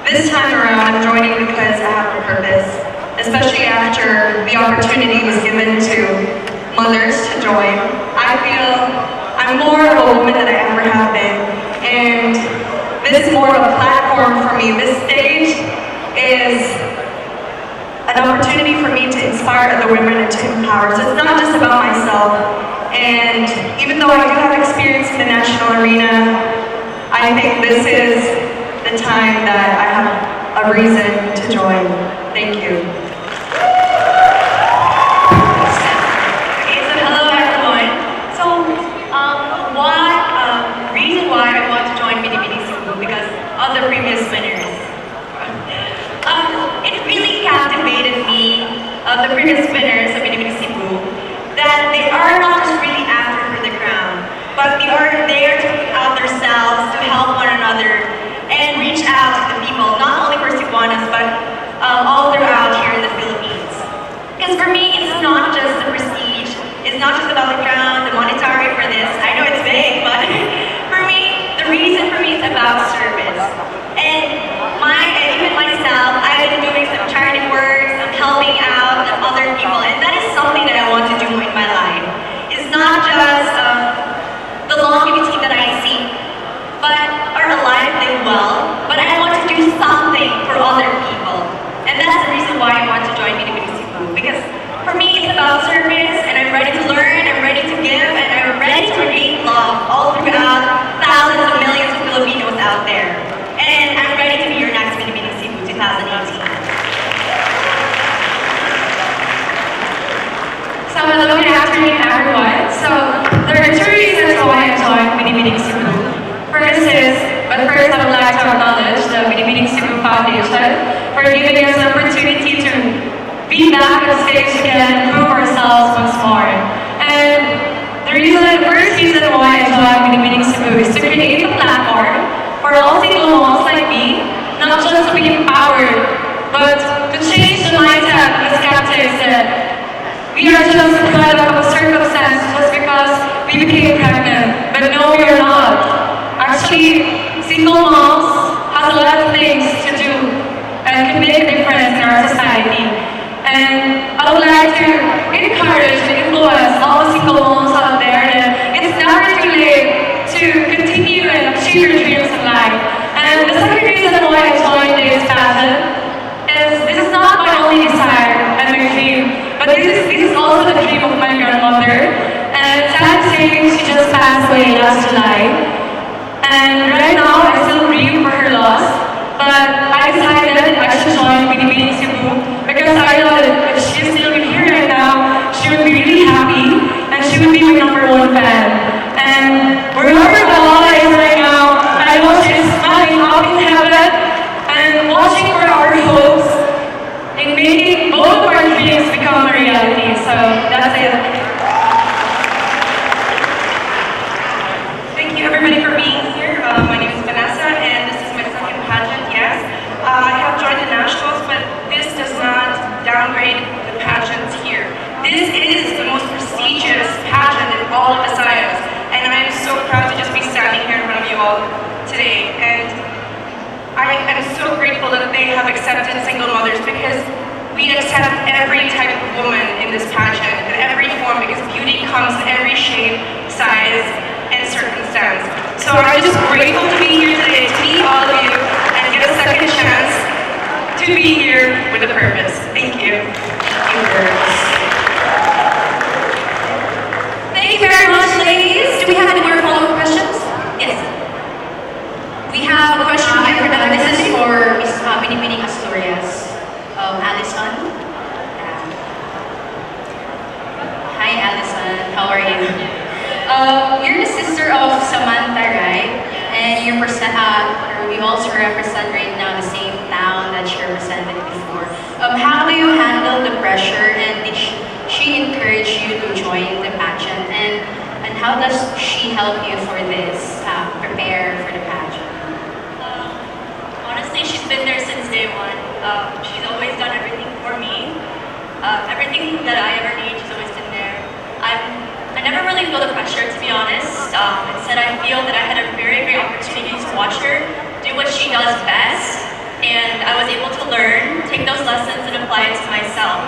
this time around I'm joining because I have a purpose, especially after the opportunity was given to mothers to join. I feel I'm more of a woman than I ever have been, and this is more of a platform for me. This stage is an opportunity for me to inspire other women and to empower. So it's not just about myself. And even though I do have experience in the national arena, I think this is the time that I have a reason to join. Thank you. Okay, so hello everyone. So, reason why I want to join Binibining Cebu, because of the previous winners. It really captivated me, the previous winners of Binibining Cebu, that they are not just really after for the crown, but they are there to put out themselves to help one another and reach out to the people, not only for Cebuanas, but all throughout here in the Philippines. Because for me, it's not just the prestige, it's not just about the crown, the monetary for this. I know it's big, but for me, the reason for me is about service. And even myself, I've been doing some charity work, some helping out other people, and that is something that I want to do in my life. It's not just the longevity that I seek, but are alive, live well, but I want to do something for other people. And that's the reason why I want to join Binibining Cebu, because for me it's about service, and I'm ready to learn, I'm ready to give, and I'm ready to create love all throughout thousands of millions of Filipinos out there. And I'm ready to be your next Binibining Cebu 2018. So hello, good afternoon everyone. So there are two reasons why I joined Binibining Cebu. First, I would like to acknowledge the Binibining Cebu Foundation for giving us an opportunity to be back on stage again and prove ourselves once more. And the first reason why I joined Binibining Cebu is to create a platform for all single moms like me, not just to be empowered, but to change the mindset of the skeptics that we are just a product of a circumstance just because we became pregnant. But no, we are not. Actually, single moms has a lot of things to do and can make a difference in our society. And I would like to encourage and influence all the single moms out there that it's never too late to continue and achieve your dreams in life. And the second reason why I joined this pageant is this is not my only desire and my dream, but this is also the dream of my grandmother. And sad to say, she just passed away last July. And right now, I still grieve for her loss, but I decided I should join Binibining Cebu because I know that if she's still here right now, she would be really happy and she would be my #1 fan. And wherever Bala is right now, I know she's smiling up in heaven and watching for our hopes in making both of our dreams become a reality. So that's it. Thank you everybody for being here. My name is Vanessa and this is my second pageant, yes. I have joined the nationals, but this does not downgrade the pageants here. This is the most prestigious pageant in all of Visayas, and I am so proud to just be standing here in front of you all today. And I am so grateful that they have accepted single mothers, because we accept every type of woman in this pageant, in every form, because beauty comes in every shape, size, and circumstance. So I'm just grateful to be here today, to meet all of you, and get a second chance to be here with a purpose. Thank you. Thank you very much, ladies. Do we have any more follow-up questions? Yes. We have a question here. This is for Miss Binibining Asturias. Allison. Hi, Allison. How are you? You're the sister of Samantha, right? And you're we also represent right now the same town that she represented before. How do you handle the pressure, and did she encourage you to join the pageant? And how does she help you for this, prepare for the pageant? Honestly, she's been there since day one. She's always done everything for me. Everything that I ever need, she's always been there. I never really feel the pressure, to be honest. Instead, I feel that I had a very great opportunity to watch her do what she does best, and I was able to learn, take those lessons, and apply it to myself.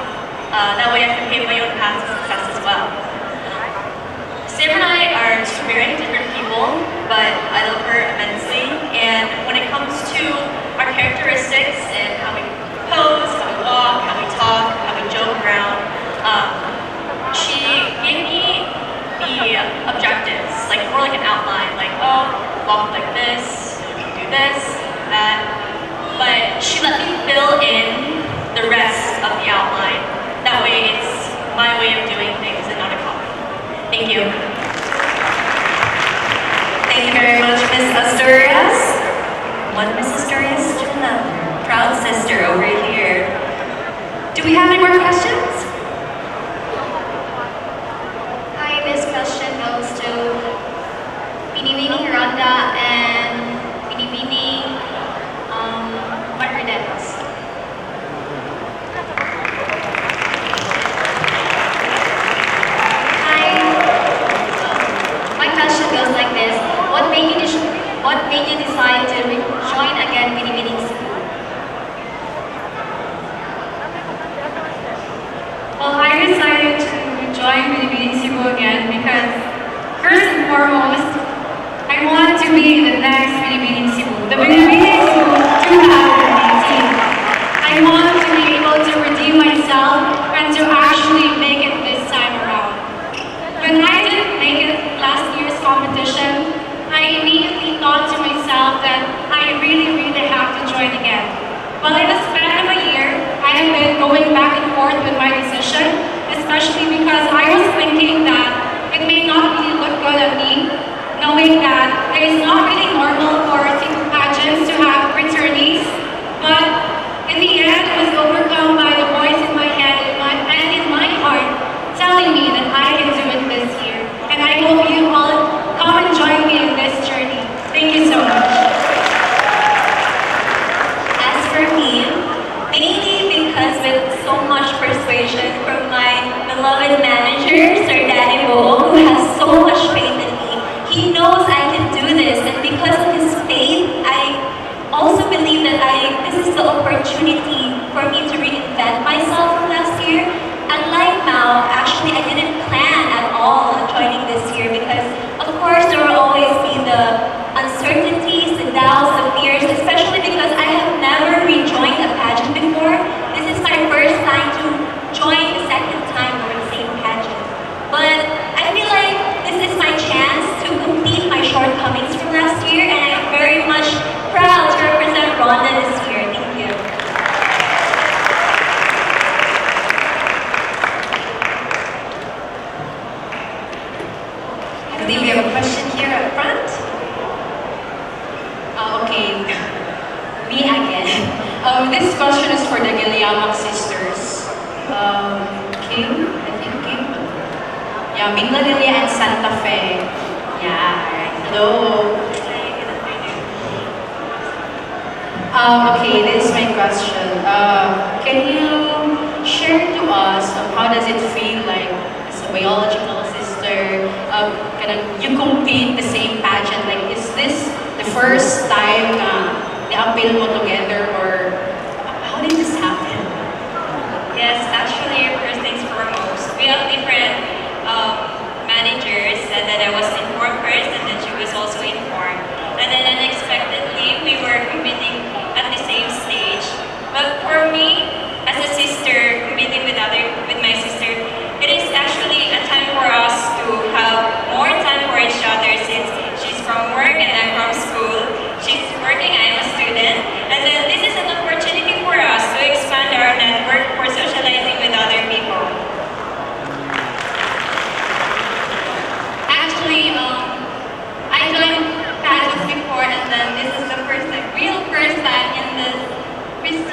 That way, I can pave my own path to success as well. Sam and I are two very different people, but I love her immensely. And when it comes to our characteristics and how we pose, how we walk, how we talk, how we joke around, she gave me the objectives, like more like an outline, like, oh, walk like this, do this, that. But she let me fill in the rest of the outline. That way it's my way of doing things and not a copy. Thank you. Thank you very much, Miss Asturias. One Miss Asturias, another proud sister over here. Do we have any more questions? Hi, this question goes to Binibining Rhonda and Binibining Margaretas. My question goes like this: What made you decide to join again Binibining Cebu? Well, I decided to join Binibining Cebu again because, first and foremost, I want to be the next Binibining Cebu, the Binibining Cebu 2018. I want to be able to redeem myself and to actually make it this time around. When I didn't make it last year's competition, I immediately thought to myself that I really have to join again. Well, in the span of a year, I have been going back and forth with my decision, especially because I was thinking that it may not really look good on me, knowing that it is not really normal for Cebu pageants to have returnees, but in the end, I was overcome by the voice in my head and in my heart telling me that I can do it this year. And I hope you all come and join me in this journey. Thank you so much. As for me, mainly because with so much persuasion from my beloved manager, Sir Danny Bo, who has so much faith in me. He knows I can do this, and because of his faith, I also believe that this is the opportunity for me to reinvent myself from last year. Unlike now, actually I didn't plan at all on joining this year because, of course, there will always be the uncertainties, the doubts, the fears, especially because I have never rejoined a pageant before. This is my first time to join the second time for the same pageant. But I feel like this is my chance to complete my shortcomings from last year, and I am very much proud to represent Rhonda this year. Thank you. I believe we have a question here up front. Okay, me again. This question is for the Giliamak sisters. Kim, I think Kim. Yeah, Mingla Lilia and Santa Fe. Yeah, alright. Hello. Okay, this is my question. Can you share to us how does it feel like as a biological sister? You compete the same pageant. Like, is this the first time na-unveil mo together, or how did this happen? Yes, actually, first things foremost, we have different managers, and then I was informed first, and then she was also informed. And then unexpectedly, we were competing at the same stage. But for me, as a sister, competing with my sister, it is actually a time for us to have more time for each other since she's from work and I'm from school. She's working, I'm a student. And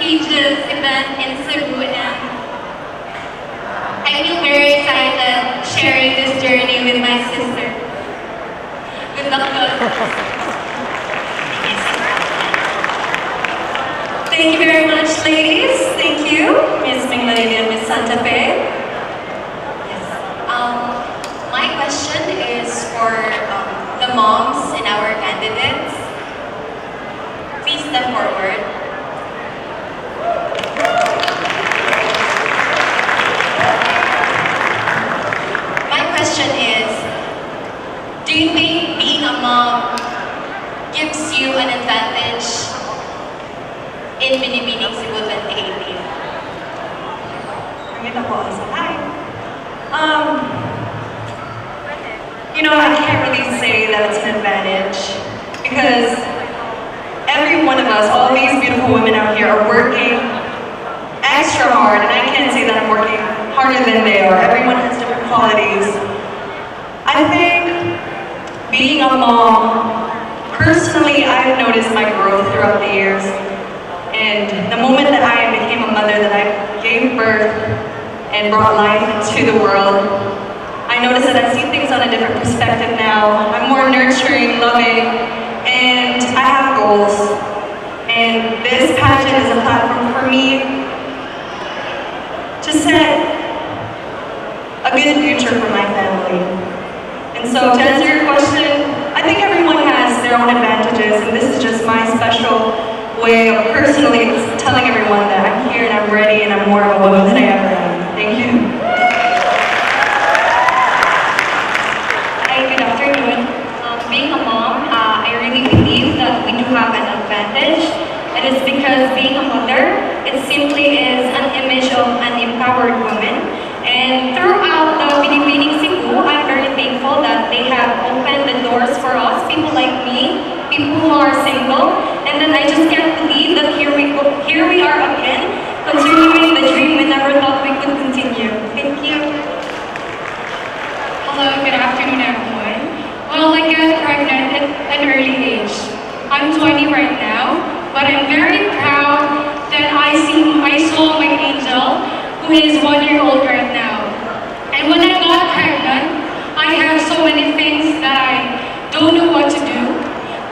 prestigious event in Cebu, and I feel very excited sharing this journey with my sister. Good luck, guys. Thank you very much, ladies. Thank you, Miss Minglady and Miss Santa Fe. Yes. My question is for the moms and our candidates. Please step forward. My question is, do you think being a mom gives you an advantage in Binibining Cebu 2018? Hi. I can't really say that it's an advantage because every one of us, all these beautiful women out here are working extra hard, and I can't say that I'm working harder than they are. Everyone has different qualities. I think being a mom, personally, I've noticed my growth throughout the years. And the moment that I became a mother, that I gave birth and brought life into the world, I noticed that I see things on a different perspective now. I'm more nurturing, loving, and I have goals. And this pageant is a platform for me to set a good future for my family. And so to answer your question, I think everyone has their own advantages, and this is just my special way of personally telling everyone that I'm here and I'm ready and I'm more of a woman than I ever am. Thank you. Hi, good afternoon. Being a mom, I really believe that we do have an advantage. It is because being a mother, it simply is an image of an empowered woman. And throughout the Binibining Cebu, I'm very thankful that they have opened the doors for us, people like me, people who are single. And then I just can't believe that here we are again, continuing the dream we never thought we could continue. Thank you. Hello, good afternoon, everyone. Well, I got pregnant at an early age. I'm 20 right now, but I'm very proud that I saw my angel, who is 1 year old right now. And when I got pregnant, I have so many things that I don't know what to do.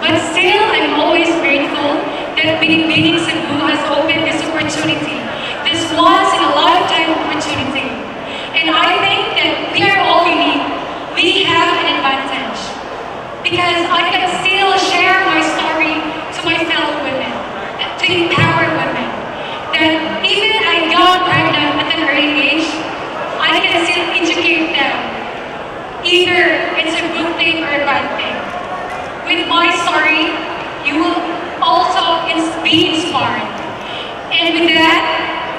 But still, I'm always grateful that Binibining Cebu has opened this opportunity, this once-in-a-lifetime opportunity. And I think that we are all unique. We have an advantage. Because I can still share my story to my fellow women, to empower women. That even I got pregnant at an early age, I can still educate them. Either it's a good thing or a bad thing. With my story, you will also be inspired. And with that,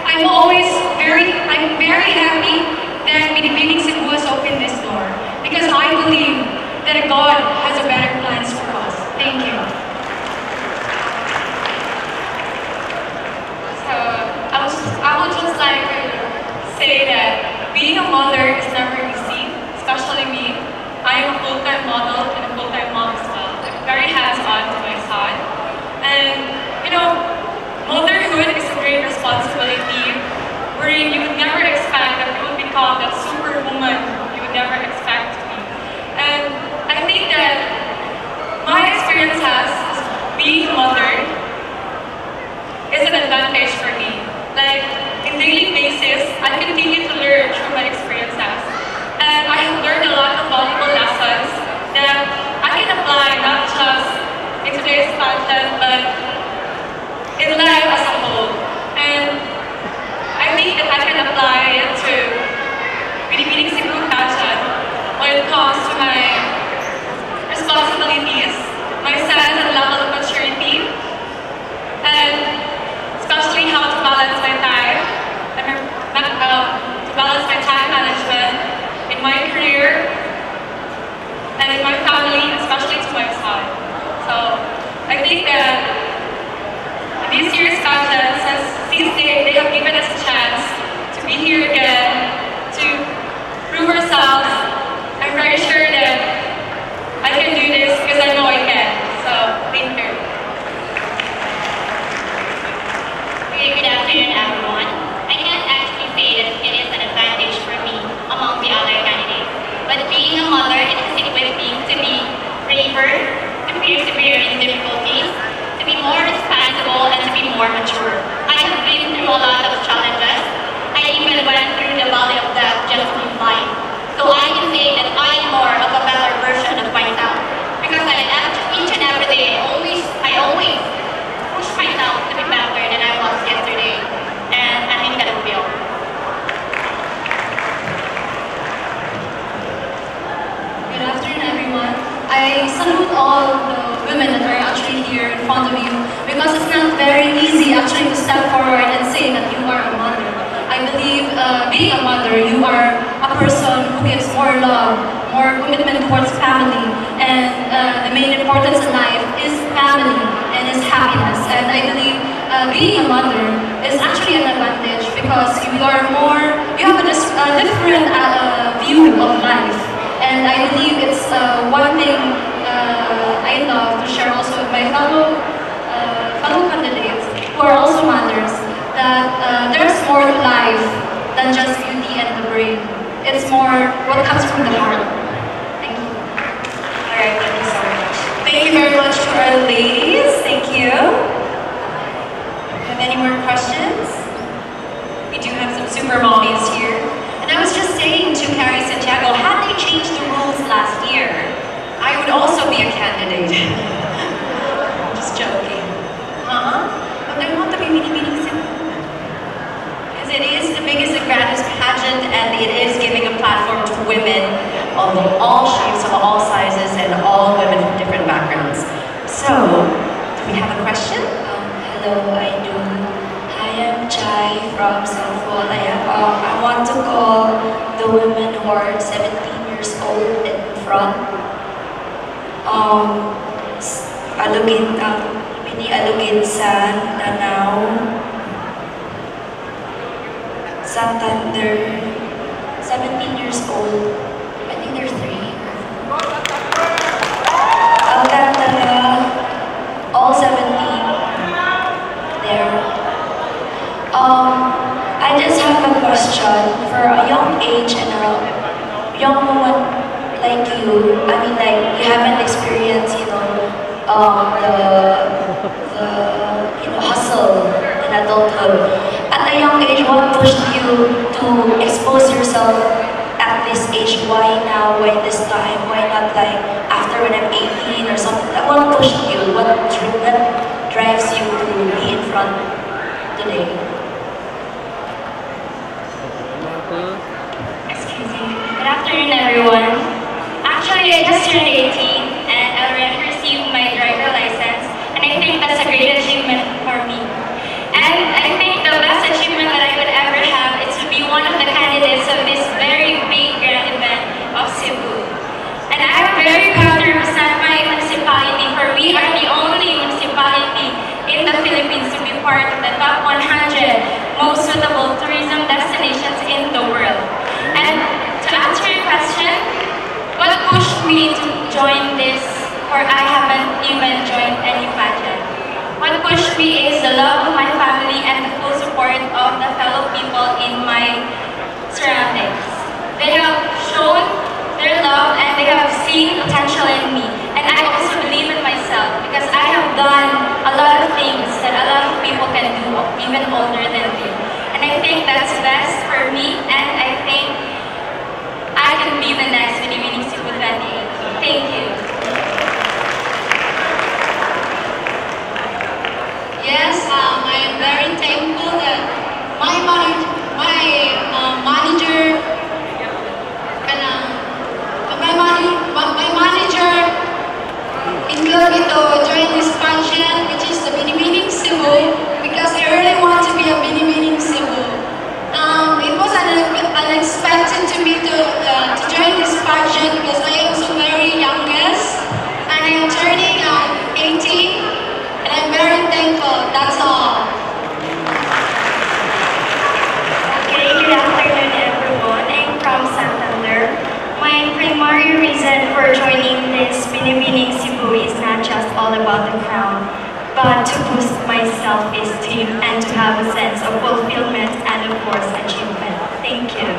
I'm very happy that Binibining Cebu has opened this door. Because I believe that God has a better plans for us. Thank you. So, I would just like to say that being a mother is never easy, especially me. I am a full-time model and a full-time mom as well. I'm very hands-on to my son. And, motherhood is a great responsibility wherein you would never expect that you would become that superwoman you would never expect to be. And I think that my experience as being a mother is an advantage for me. Like, in daily basis, I continue to learn through my experiences. And I have learned a lot of valuable lessons that I can apply not just in today's content, but in life as a whole. And I think that I can apply it to Binibining Cebu Pageant when it comes to my responsibilities, my sense and level of maturity, and especially how to balance my time, to balance my time management in my career and in my family, especially to my son. So I think that this year's pageant, since they have given us a chance to be here again, to prove ourselves, I'm very sure that I can do this because I know I can. So, thank you. Okay, good matured, to persevere in difficulties, to be more responsible, and to be more mature. I have been through a lot of challenges. I even went through the valley of death just to be fine. So I can say that I am more of a better version of myself. Because each and every day, I always push myself to be better than I was yesterday. And I think that will be all. Good afternoon, everyone. I salute all the women that are actually here in front of you because it's not very easy actually to step forward and say that you are a mother. I believe being a mother, you are a person who gives more love, more commitment towards family, and the main importance in life is family and is happiness. And I believe being a mother is actually an advantage because you have a different view of life. And I believe it's one thing I love to share also with my fellow candidates who are also mothers, that there's more to life than just beauty and the brain. It's more what comes from the heart. Thank you. All right, thank you so much. Thank you very much to our ladies. Thank you. Have any more questions? We do have some super mommies here. And I was just saying to Cary Santiago, had they changed the rules last year, I would also be a candidate. Just joking. But I want to be Binibining Cebu. Because it is the biggest and grandest pageant, and it is giving a platform to women of all shapes, of all sizes, and all women from different backgrounds. So, do we have a question? Hello, I do. I am Chai from Southwall. I want to call the women who are 17 years old in front. Alugin sa Lanao, Santander, 17 years old. I think there's 3. Alcantara, all 17 there. I just have a question for a young age and a young woman like you. I mean, like you haven't experienced, the hustle in adulthood. At a young age, what pushed you to expose yourself at this age? Why now? Why this time? Why not like after when I'm 18 or something? What pushed you? What drives you to be in front today? Excuse me. Good afternoon, everyone. Actually, I just turned 18 and I already received my driver license, and I think that's a great achievement for me. And I think the best achievement that I could ever have is to be one of the candidates of this very big grand event of Cebu. And I am very proud to represent my municipality, for we are the only municipality in the Philippines to be part of the top 100 most suitable tourism destinations in the world. And to answer your question, what pushed me to join this, or I haven't even joined any pageant? What pushed me is the love of my family and the full support of the fellow people in my surroundings. They have shown their love and they have seen potential in me. And I also believe in myself because I have done a lot of things that a lot of people can do, even older than me. And I think that's best for me, and I think I can be the next Binibining Cebu 28. Thank you. Yes, I am very thankful that my manager included me to join this pageant, which is the Binibining Cebu, because I really want to be a Binibining Cebu. It was unexpected to me to join this pageant because I am so very youngest, and I am turning 18, and I'm very thankful. That's all. Okay, good afternoon everyone. I'm from Santander. My primary reason for joining this Binibining Cebu is not just all about the crown, but to boost my self-esteem and to have a sense of fulfillment and of course achievement. Thank you.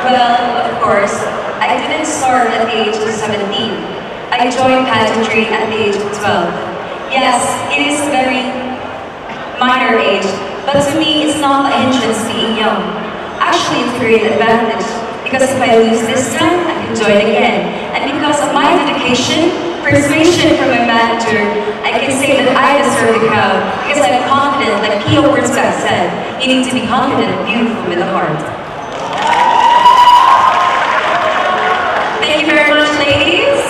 Well, of course, I I didn't start at the age of 17. I joined pageantry at the age of 12. Yes, it is a very minor age, but to me, it's not a hindrance being young. Actually, it's a great advantage, because if I lose this time, I can join again. And because of my dedication, persuasion from my manager, I can say that I deserve the crowd, because I'm confident, like Pia Wurzbach said, you need to be confident and beautiful with a heart. Thank you very much, ladies.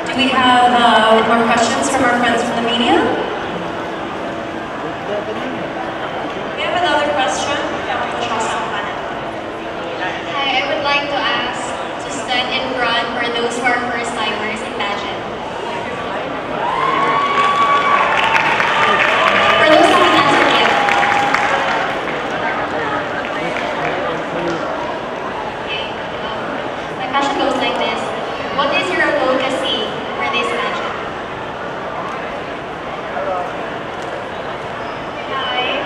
Do we have more questions from our friends from the media? We have another question from Hi, I would like to ask to stand in front for those who are first timers in pageant. For those who haven't answered yet. Okay, my question goes like this. What is your advocacy for this pageant? Hi,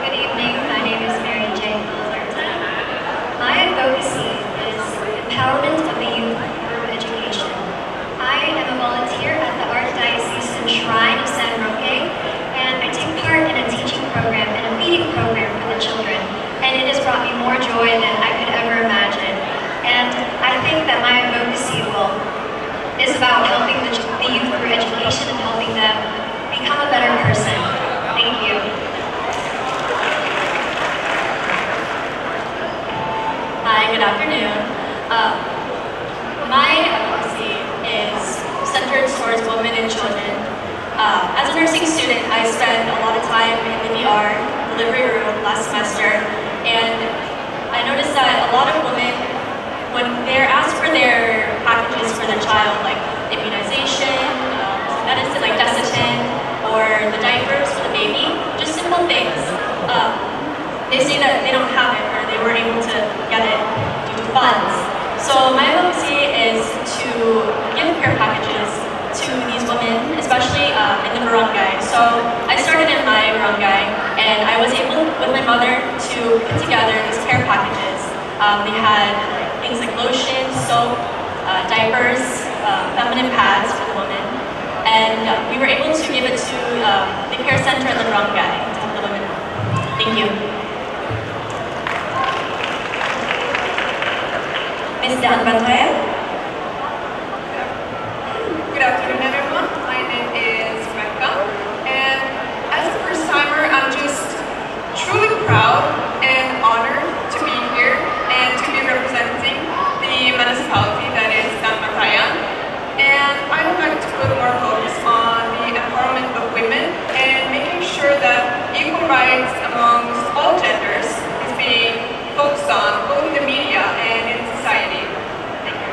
good evening. My name is Mary Jane. My advocacy is empowerment of the youth through education. I am a volunteer at the Archdiocesan Shrine of San Roque, and I take part in a teaching program and a feeding program for the children. And it has brought me more joy than I could ever imagine. And I think that my advocacy is about helping the youth through education and helping them become a better person. Thank you. Hi, good afternoon. My advocacy is centered towards women and children. As a nursing student, I spent a lot of time in the ER, delivery room last semester, and I noticed that a lot of women, when they're asked for their packages for their child, like immunization, medicine like Desitin, or the diapers for the baby, just simple things, they say that they don't have it or they weren't able to get it due to funds. So my advocacy is to give care packages to these women, especially in the barangay. So I started in my barangay, and I was able, with my mother, to put together these care packages. They had things like lotion, soap, diapers, feminine pads for the women, and we were able to give it to the care center in the barangay to help the women. Thank you. Ms. Dan Bantayan? Good afternoon, everyone. My name is Rebecca, and as a first timer, I'm just truly proud and honored to be here and to be representing the municipality that is San Matayan. And I would like to put more focus on the empowerment of women and making sure that equal rights amongst all genders is being focused on both in the media and in society. Thank you.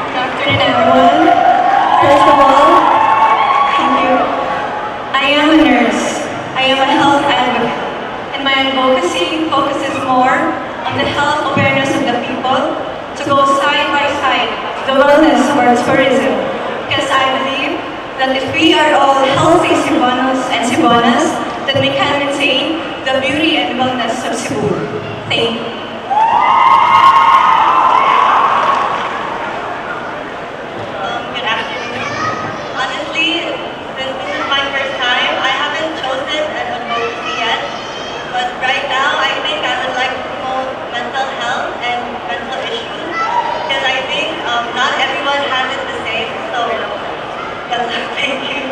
Good afternoon, everyone. First of all, thank you. I am a nurse. I am a health advocate. And my advocacy focuses more on the health awareness of the people to go side by side the wellness of our tourism. Because I believe that if we are all healthy Cebuanos and Cebuanas, then we can maintain the beauty and wellness of Cebu. Thank you. Good afternoon. Honestly, since this is my first time, I haven't chosen an advocacy yet. But right now, I think I would like to promote mental health and mental issues. Because I think not everyone has it the same. So, that's all. Thank you.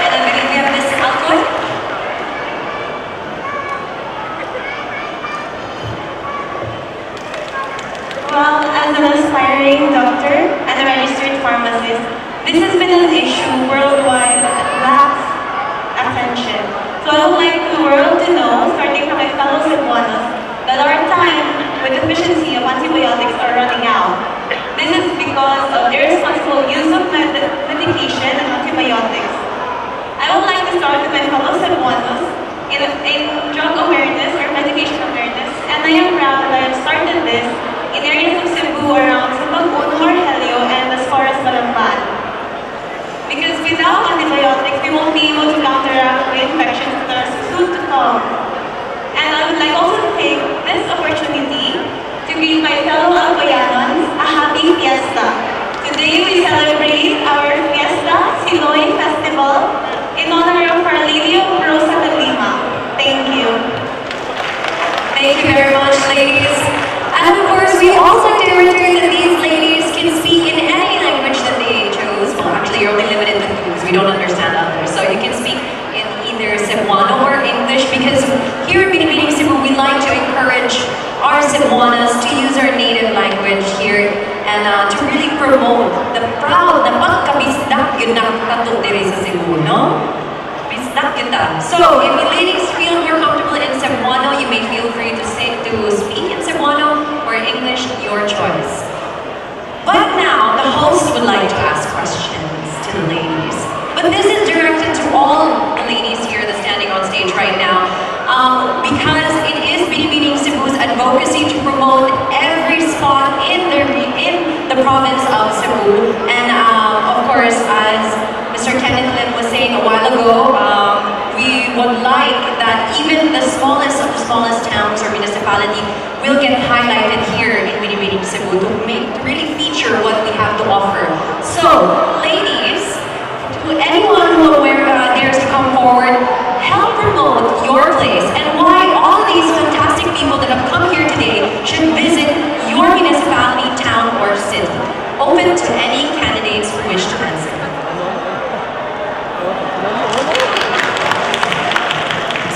And I believe we have Ms. Alcoy. Well, as an aspiring doctor and a registered pharmacist, this has been an issue worldwide that lacks attention. So I would like the world to know, starting from my fellow Cebuanos, that our time with deficiency of antibiotics are running out. This is because of irresponsible use of medication and antibiotics. I would like to start with my fellow Cebuanos in drug awareness or medication awareness, and I am proud that I have started this in areas of Cebu around Cebu, Rogelio, and as far as Malamban. Because without song. And I would like also to take this opportunity to greet my fellow Alcoyanons a happy fiesta. Today we celebrate our Fiesta Siloy Festival in honor of Our Lady of Rosa de Lima. Thank you. Thank you very much, ladies. And of course, we also like to reiterate that these ladies can speak in any language that they chose. Well, actually, you're only limited to because we don't understand others. So you can speak in either Cebuano or English, because here at Binibining Cebu, we like to encourage our Cebuanas to use our native language here and to really promote the proud na pagkabisdak yun na kato diri sa Cebu, no? Bisdak kita. So, if you ladies feel more comfortable in Cebuano, you may feel free to speak in Cebuano or English, your choice. But now, the host would like to ask questions to the ladies. But this is directed to all the ladies here that's standing on stage right now, because it is Binibining Cebu's advocacy to promote every spot in the province of Cebu. And of course, as Mr. Kenneth Lim was saying a while ago, we would like that even the smallest of the smallest towns or municipality will get highlighted here in Binibining Cebu to really feature what we have to offer. So, ladies, to anyone who dares to come forward, help promote your place and why all these fantastic people that have come here today should visit your municipality, town, or city. Open to any candidates who wish to answer.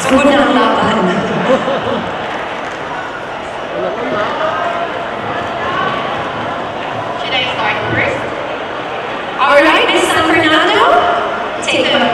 Sugod na ang laban. Should I start first? Alright, Miss San Fernando, take it.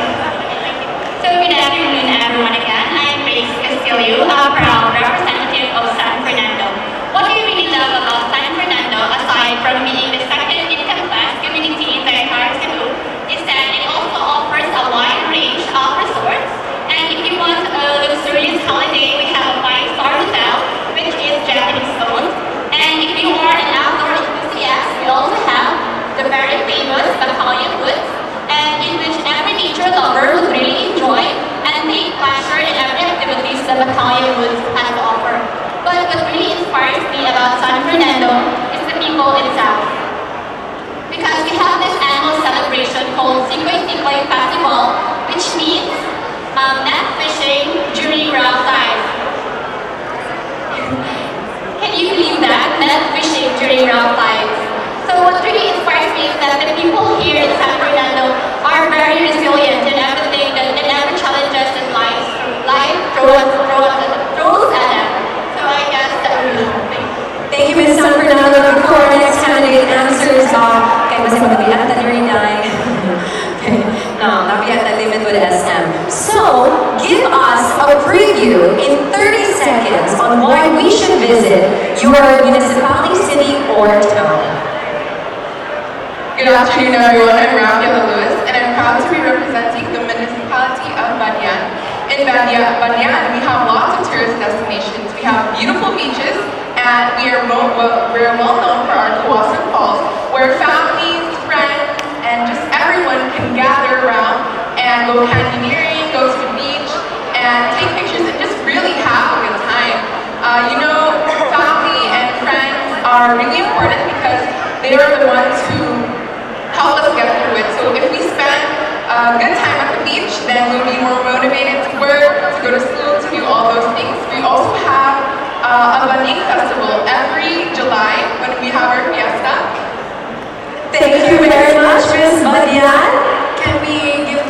So good afternoon everyone again. I'm Grace Castillo, a proud representative of San Fernando. What I really love about San Fernando, aside from being the second income class community in the entire Cebu, is that it also offers a wide range of resorts. And if you want a luxurious holiday, we have a 5-star hotel, which is Japanese owned. And if you are an outdoor enthusiast, we also have the very famous Baccalian Woods, and in which every nature lover would really enjoy and take pleasure in every activities the Baccalian Woods has to offer. But what really inspires me about San Fernando is the people itself. Because we have this annual celebration called Sikoy Sikoy Festival, which means net fishing during round tide. Can you believe that? Net fishing during round tide. So what really inspires me is that the people here in San Fernando are very resilient in everything, in every challenges in life throws at them. So I guess that would be something. Thank you, Ms. San Fernando. Before our next candidate answers, kaya mas mabigat na rin no, nabigat na limit with SM. So, give us a preview in 30 seconds on why we should visit your municipality, city, or town. Good afternoon, everyone. I'm Rafaela Lewis, and I'm proud to be representing the municipality of Banyan. In Banyan, we have lots of tourist destinations. We have beautiful beaches, and we're well known for our Kawasan Falls, where families, friends, and just everyone can gather around and go canyoneering, go to the beach, and take pictures and just really have a good time. Family and friends are really important because they are the ones who help us get through it. So if we spend a good time at the beach, then we'll be more motivated to work, to go to school, to do all those things. We also have a Binibining Festival every July when we have our fiesta. Thank you very much, Ms. Badian. Can we give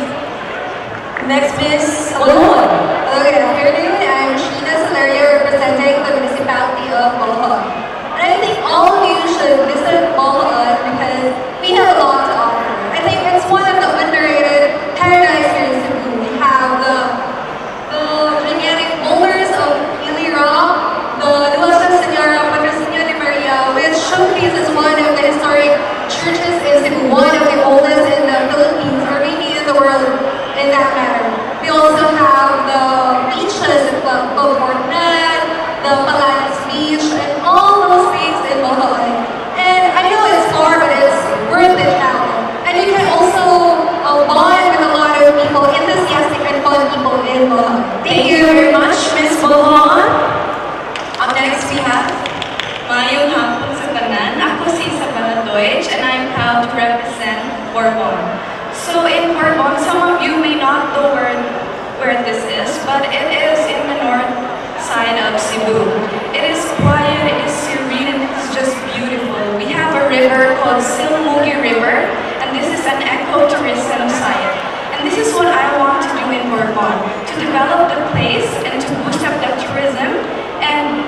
next Ms. Olon? Hello, good afternoon. I'm Sheena Solario, representing the municipality of Bohol. And I think all of you should visit Bohol because we have a lot to offer. I think it's one of the underrated paradise here in Cebu. We have the gigantic boulders of Ili Rock, the Nuestra Senora Patrocinio de Maria, which showcases one of the historic churches in Cebu, one of the oldest in the Philippines, or maybe in the world in that matter. We also Bourbon. So in Bourbon, some of you may not know where this is, but it is in the north side of Cebu. It is quiet, it is serene, and it's just beautiful. We have a river called Silmugi River, and this is an ecotourism site. And this is what I want to do in Bourbon, to develop the place and to boost up the tourism, and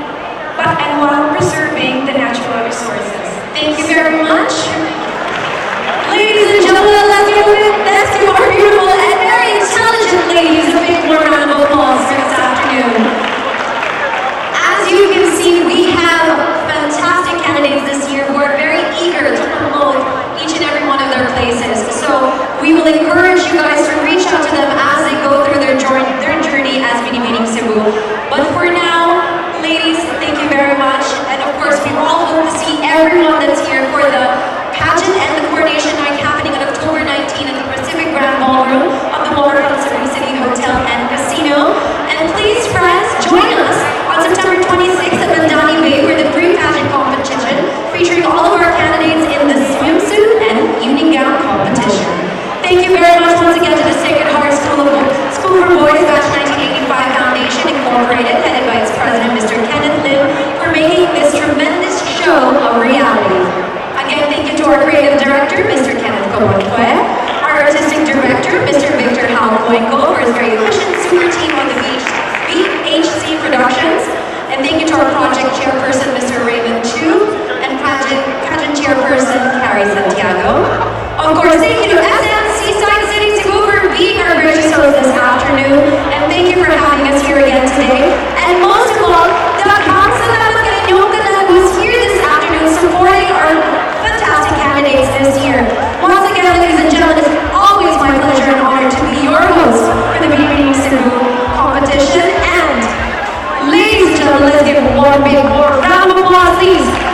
while preserving the natural resources. Thank you very much. Ladies and gentlemen, let's give our beautiful and very intelligent ladies a big warm round of applause for this afternoon. As you can see, we have fantastic candidates this year who are very eager to promote each and every one of their places. So we will encourage you guys to reach out to them as they go through their journey as Binibining Cebu. But for now, ladies, thank you very much. And of course, we all hope to see everyone that's here for the pageant and the coronation night happening on October 19 at the Pacific Grand Ballroom of the Waterfront Cebu City Hotel and Casino. And please, friends, join us on September 26th at Mandani Bay for the pre-pageant competition featuring all of our candidates in the swimsuit and evening gown competition. Thank you very much once again to the Sacred Heart School for Boys Batch 1985 Foundation Incorporated, headed by its president, Mr. Kenneth Lim, for making this tremendous show a reality. Again, thank you to our creative director, Mr. Kenneth Cobontue, our artistic director, Mr. Victor Halcoenco, for his very efficient super team on the BHC Productions, and thank you to our project chairperson, Mr. Raymond Chu, and pageant chairperson, Cary Santiago. Of course, thank you to SM Seaside City Cebu for being our gracious host this afternoon, and thank you for having us here again today. And most of all, who's here this afternoon supporting our fantastic candidates this year. Once again, ladies and gentlemen, it's always my pleasure and honor to be your host for the Binibining Cebu competition. And ladies and gentlemen, let's give one big round of applause, please.